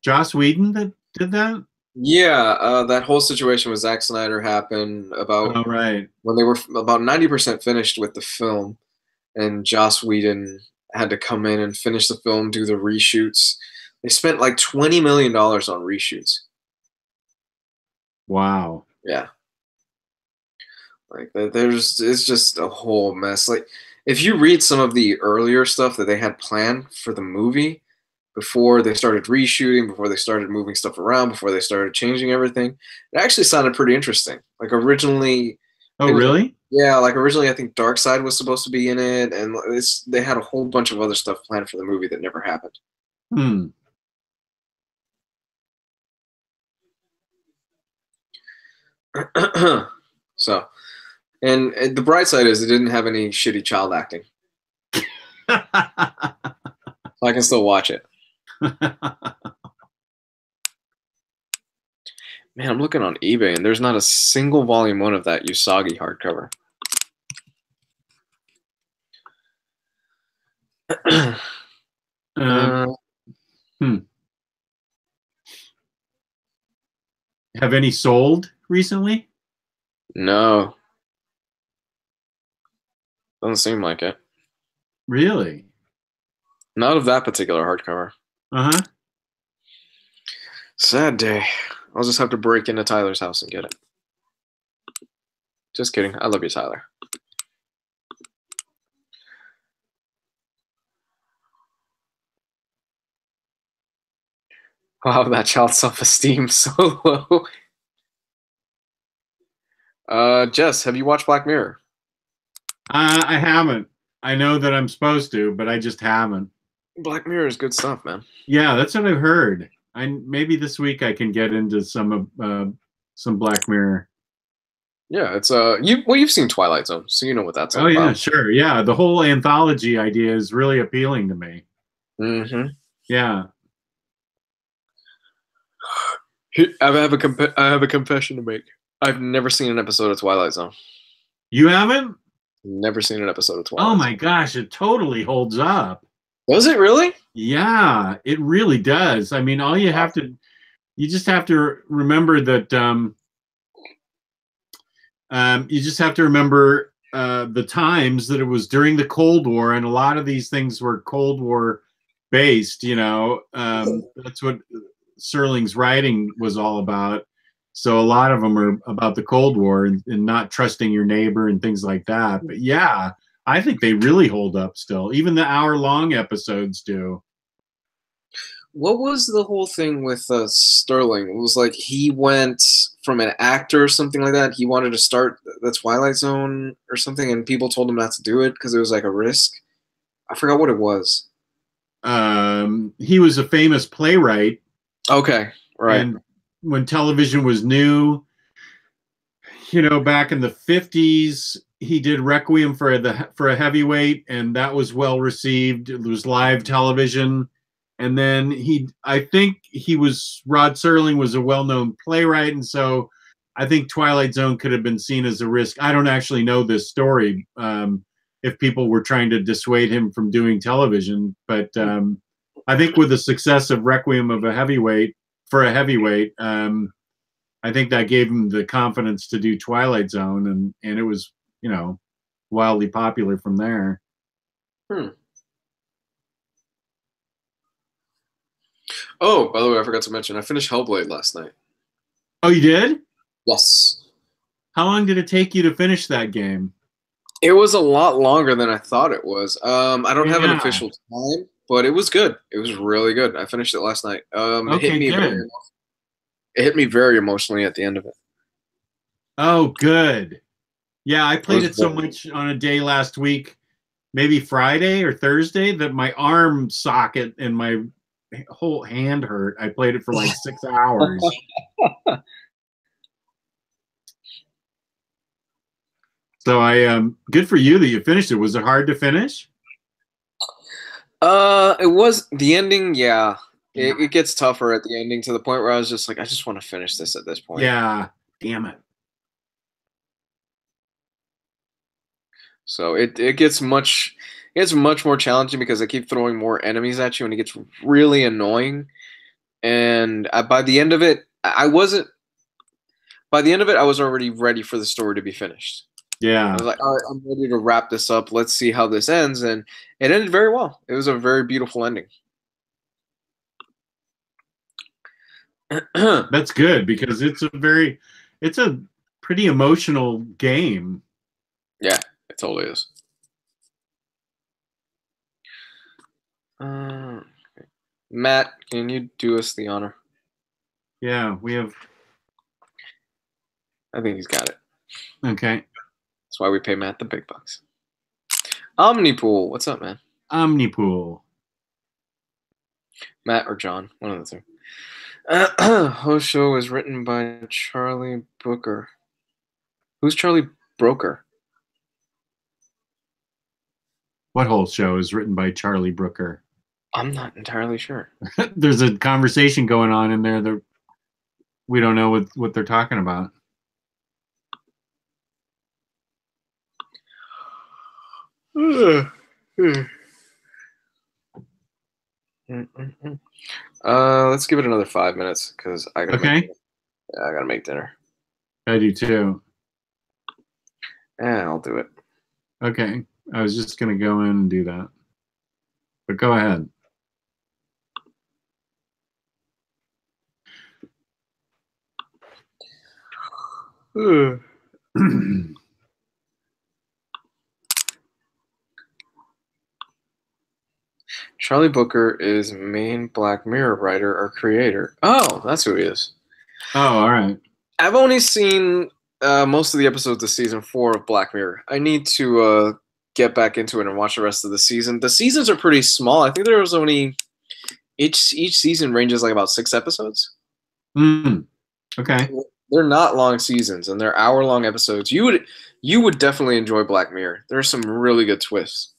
Joss Whedon that did that? Yeah, that whole situation with Zack Snyder happened about Oh, right. when they were about 90% finished with the film, and Joss Whedon had to come in and finish the film, do the reshoots. They spent like $20 million on reshoots. Wow. Yeah. Like it's just a whole mess. Like if you read some of the earlier stuff that they had planned for the movie before they started reshooting, before they started moving stuff around, before they started changing everything, it actually sounded pretty interesting. Like originally, Oh, really? yeah, like originally I think Darkseid was supposed to be in it, and they had a whole bunch of other stuff planned for the movie that never happened. Hmm. So, and the bright side is it didn't have any shitty child acting, so I can still watch it. Man, I'm looking on eBay and there's not a single volume 1 of that Usagi hardcover. Hmm. Have any sold recently? No, doesn't seem like it. Really? Not of that particular hardcover. Uh-huh. Sad day. I'll just have to break into Tyler's house and get it. Just kidding. I love you, Tyler. Wow, that child's self-esteem so low. Jess, have you watched Black Mirror? I haven't. I know that I'm supposed to, but I just haven't. Black Mirror is good stuff, man. Yeah, that's what I've heard. Maybe this week I can get into some Black Mirror. Yeah, it's you've seen Twilight Zone, so you know what that's all Oh, yeah, about. sure. Yeah, the whole anthology idea is really appealing to me. Mm-hmm. Yeah. I have a confession to make. I've never seen an episode of Twilight Zone. You haven't? Never seen an episode of Twilight Oh Zone. my gosh, it totally holds up. Does it really? Yeah, it really does. I mean, you just have to remember that you just have to remember the times that it was during the Cold War, and a lot of these things were Cold War based. That's what Serling's writing was all about. So a lot of them are about the Cold War and not trusting your neighbor and things like that. But yeah, I think they really hold up still. Even the hour-long episodes do. What was the whole thing with Sterling? It was like he went from an actor or something like that. He wanted to start the Twilight Zone or something, and people told him not to do it because it was like a risk. I forgot what it was. He was a famous playwright. Okay, right. And when television was new, back in the 50s, he did Requiem for a Heavyweight, and that was well received. It was live television. And then I think Rod Serling was a well-known playwright, and so I think Twilight Zone could have been seen as a risk. I don't actually know this story, if people were trying to dissuade him from doing television, but I think with the success of Requiem for a Heavyweight, I I think that gave him the confidence to do Twilight Zone, and it was, you know, wildly popular from there. Oh, by the way, I forgot to mention, I finished Hellblade last night. Oh, you did? Yes. How long did it take you to finish that game? It was a lot longer than I thought it was. I don't have an official time, but it was good. It was really good. I finished it last night. It hit me very emotionally at the end of it. Oh, good. Yeah, I played it so much on a day last week, maybe Friday or Thursday, that my arm socket and my whole hand hurt. I played it for like 6 hours. So good for you that you finished it. Was it hard to finish? It was the ending. Yeah, it gets tougher at the ending to the point where I was just like, I just want to finish this at this point. Yeah, damn it. So it gets much more challenging because I keep throwing more enemies at you, and it gets really annoying. And by the end of it, I wasn't. By the end of it, I was already ready for the story to be finished. Yeah. I was like, all right, I'm ready to wrap this up. Let's see how this ends. And it ended very well. It was a very beautiful ending. That's good, because it's a pretty emotional game. Yeah, it totally is. Matt, can you do us the honor? Yeah, we have. I think he's got it. Okay. That's why we pay Matt the big bucks. Omnipool, what's up, man? Omnipool. Matt or John, one of the two. Whole show is written by Charlie Brooker. Who's Charlie Broker? What whole show is written by Charlie Brooker? I'm not entirely sure. There's a conversation going on in there that we don't know what they're talking about. Let's give it another 5 minutes because I gotta I gotta make dinner. I do too. Yeah, I'll do it. Okay. I was just gonna go in and do that. But go ahead. Charlie Brooker is main Black Mirror writer or creator. Oh, that's who he is. Oh, all right. I've only seen most of the episodes of season 4 of Black Mirror. I need to get back into it and watch the rest of the season. The seasons are pretty small. I think there was only each season ranges like about 6 episodes. Okay. They're not long seasons, and they're hour-long episodes. You would definitely enjoy Black Mirror. There are some really good twists.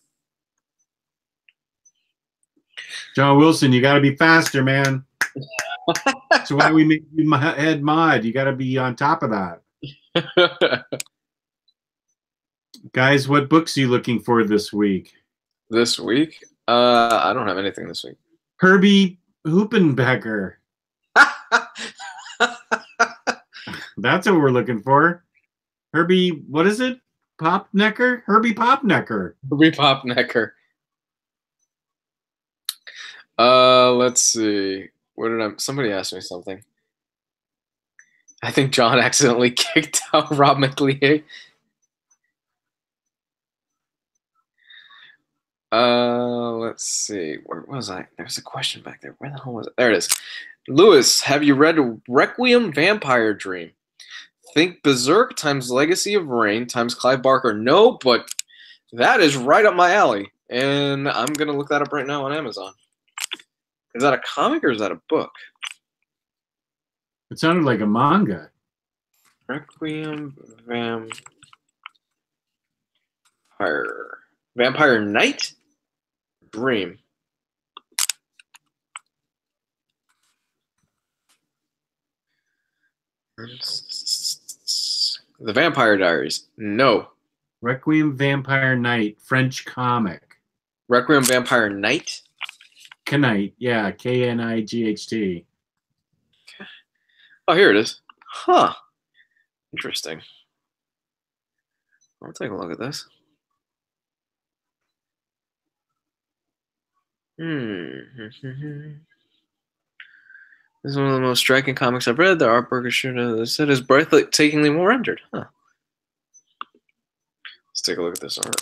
John Wilson, you got to be faster, man. That's why we make you head mod. You got to be on top of that. Guys, what books are you looking for this week? This week? I don't have anything this week. Herbie Popnecker. That's what we're looking for. Herbie, what is it? Popnecker? Herbie Popnecker. Herbie Popnecker. Let's see. Where did somebody asked me something. I think John accidentally kicked out Rob McLeay. Let's see. Where was I? There's a question back there. Where the hell was it? There it is. Lewis, have you read Requiem Vampire Dream? Think Berserk times Legacy of Rain times Clive Barker. No, but that is right up my alley. And I'm going to look that up right now on Amazon. Is that a comic or is that a book? It sounded like a manga. Requiem Vampire. Vampire Knight? Dream. The Vampire Diaries. No. Requiem Vampire Knight, French comic. Requiem Vampire Knight? Knight, yeah, Knight. Oh, here it is. Huh. Interesting. I'll take a look at this. This is one of the most striking comics I've read. The artwork is sure to set is breathtakingly well rendered. Huh. Let's take a look at this art.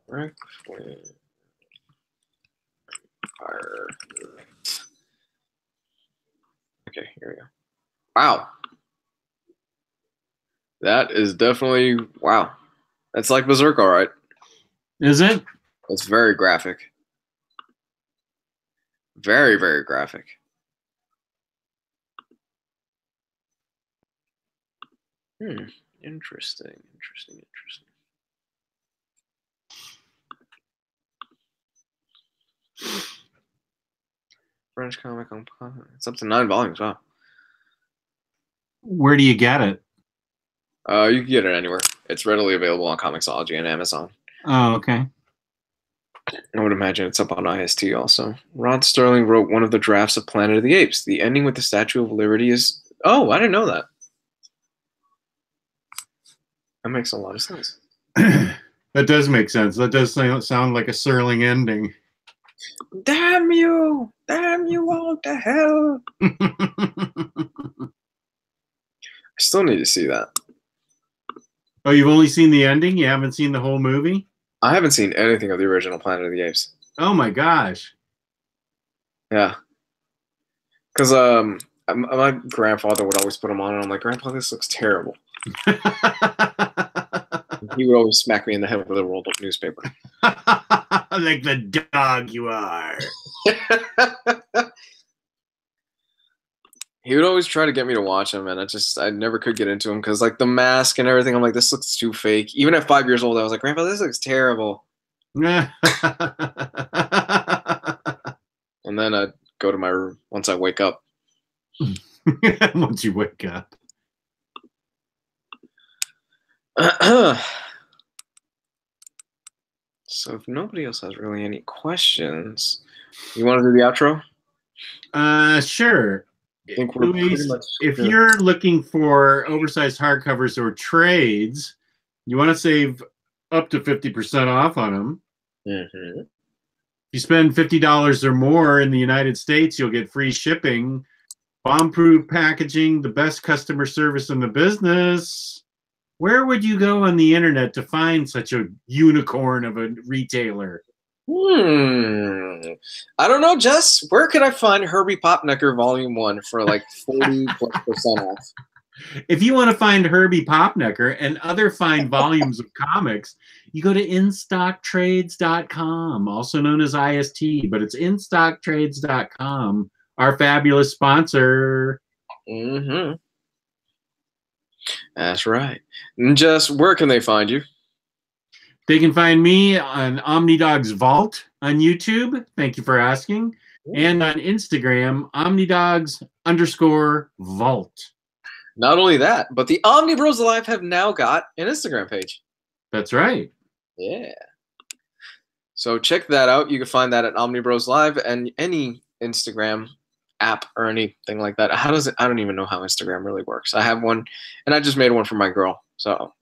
Right. Okay, here we go. Wow. That is definitely, wow. That's like Berserk, all right. Is it? It's very graphic. Very, very graphic. Interesting. French comic on it's up to 9 volumes. Wow. Where do you get it? You can get it anywhere. It's readily available on Comixology and Amazon. Oh, okay. I would imagine it's up on IST also. Rod Sterling wrote one of the drafts of Planet of the Apes. The ending with the Statue of Liberty is... Oh, I didn't know that. That makes a lot of sense. That does make sense. That does sound like a Sterling ending. Damn you! Damn you all to hell! I still need to see that. Oh, you've only seen the ending? You haven't seen the whole movie? I haven't seen anything of the original Planet of the Apes. Oh my gosh. Yeah. Because my grandfather would always put them on, and I'm like, Grandpa, this looks terrible. He would always smack me in the head with a rolled up newspaper. Like the dog you are. He would always try to get me to watch him, and I never could get into him because, like, the mask and everything, I'm like, this looks too fake. Even at 5 years old, I was like, Grandpa, this looks terrible. And then I'd go to my room once I wake up. Once you wake up. So if nobody else has really any questions, you want to do the outro? Sure. I think we're pretty much if you're looking for oversized hardcovers or trades, you want to save up to 50% off on them. Mm-hmm. If you spend $50 or more in the United States, you'll get free shipping, bomb-proof packaging, the best customer service in the business. Where would you go on the internet to find such a unicorn of a retailer? I don't know, Jess. Where could I find Herbie Popnecker Volume 1 for like 40+% off? If you want to find Herbie Popnecker and other fine volumes of comics, you go to instocktrades.com, also known as IST, but it's instocktrades.com, our fabulous sponsor. Mm-hmm. That's right. And Jess, where can they find you? They can find me on OmniDog's Vault on YouTube. Thank you for asking. And on Instagram, OmniDogs_Vault. Not only that, but the Omnibroslive have now got an Instagram page. That's right. Yeah. So check that out. You can find that at Omnibroslive and any Instagram app or anything like that. How does it? I don't even know how Instagram really works. I have one, and I just made one for my girl. So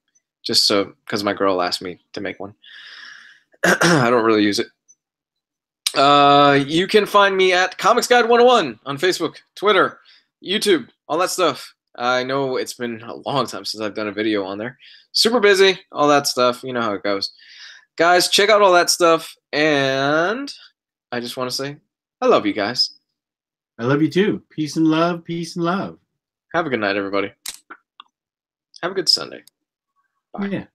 just so because my girl asked me to make one. I don't really use it. You can find me at Comics Guide 101 on Facebook, Twitter, YouTube, all that stuff. I know it's been a long time since I've done a video on there. Super busy, all that stuff. You know how it goes. Guys, check out all that stuff. And I just want to say, I love you guys. I love you too. Peace and love. Peace and love. Have a good night, everybody. Have a good Sunday. Bye. Yeah.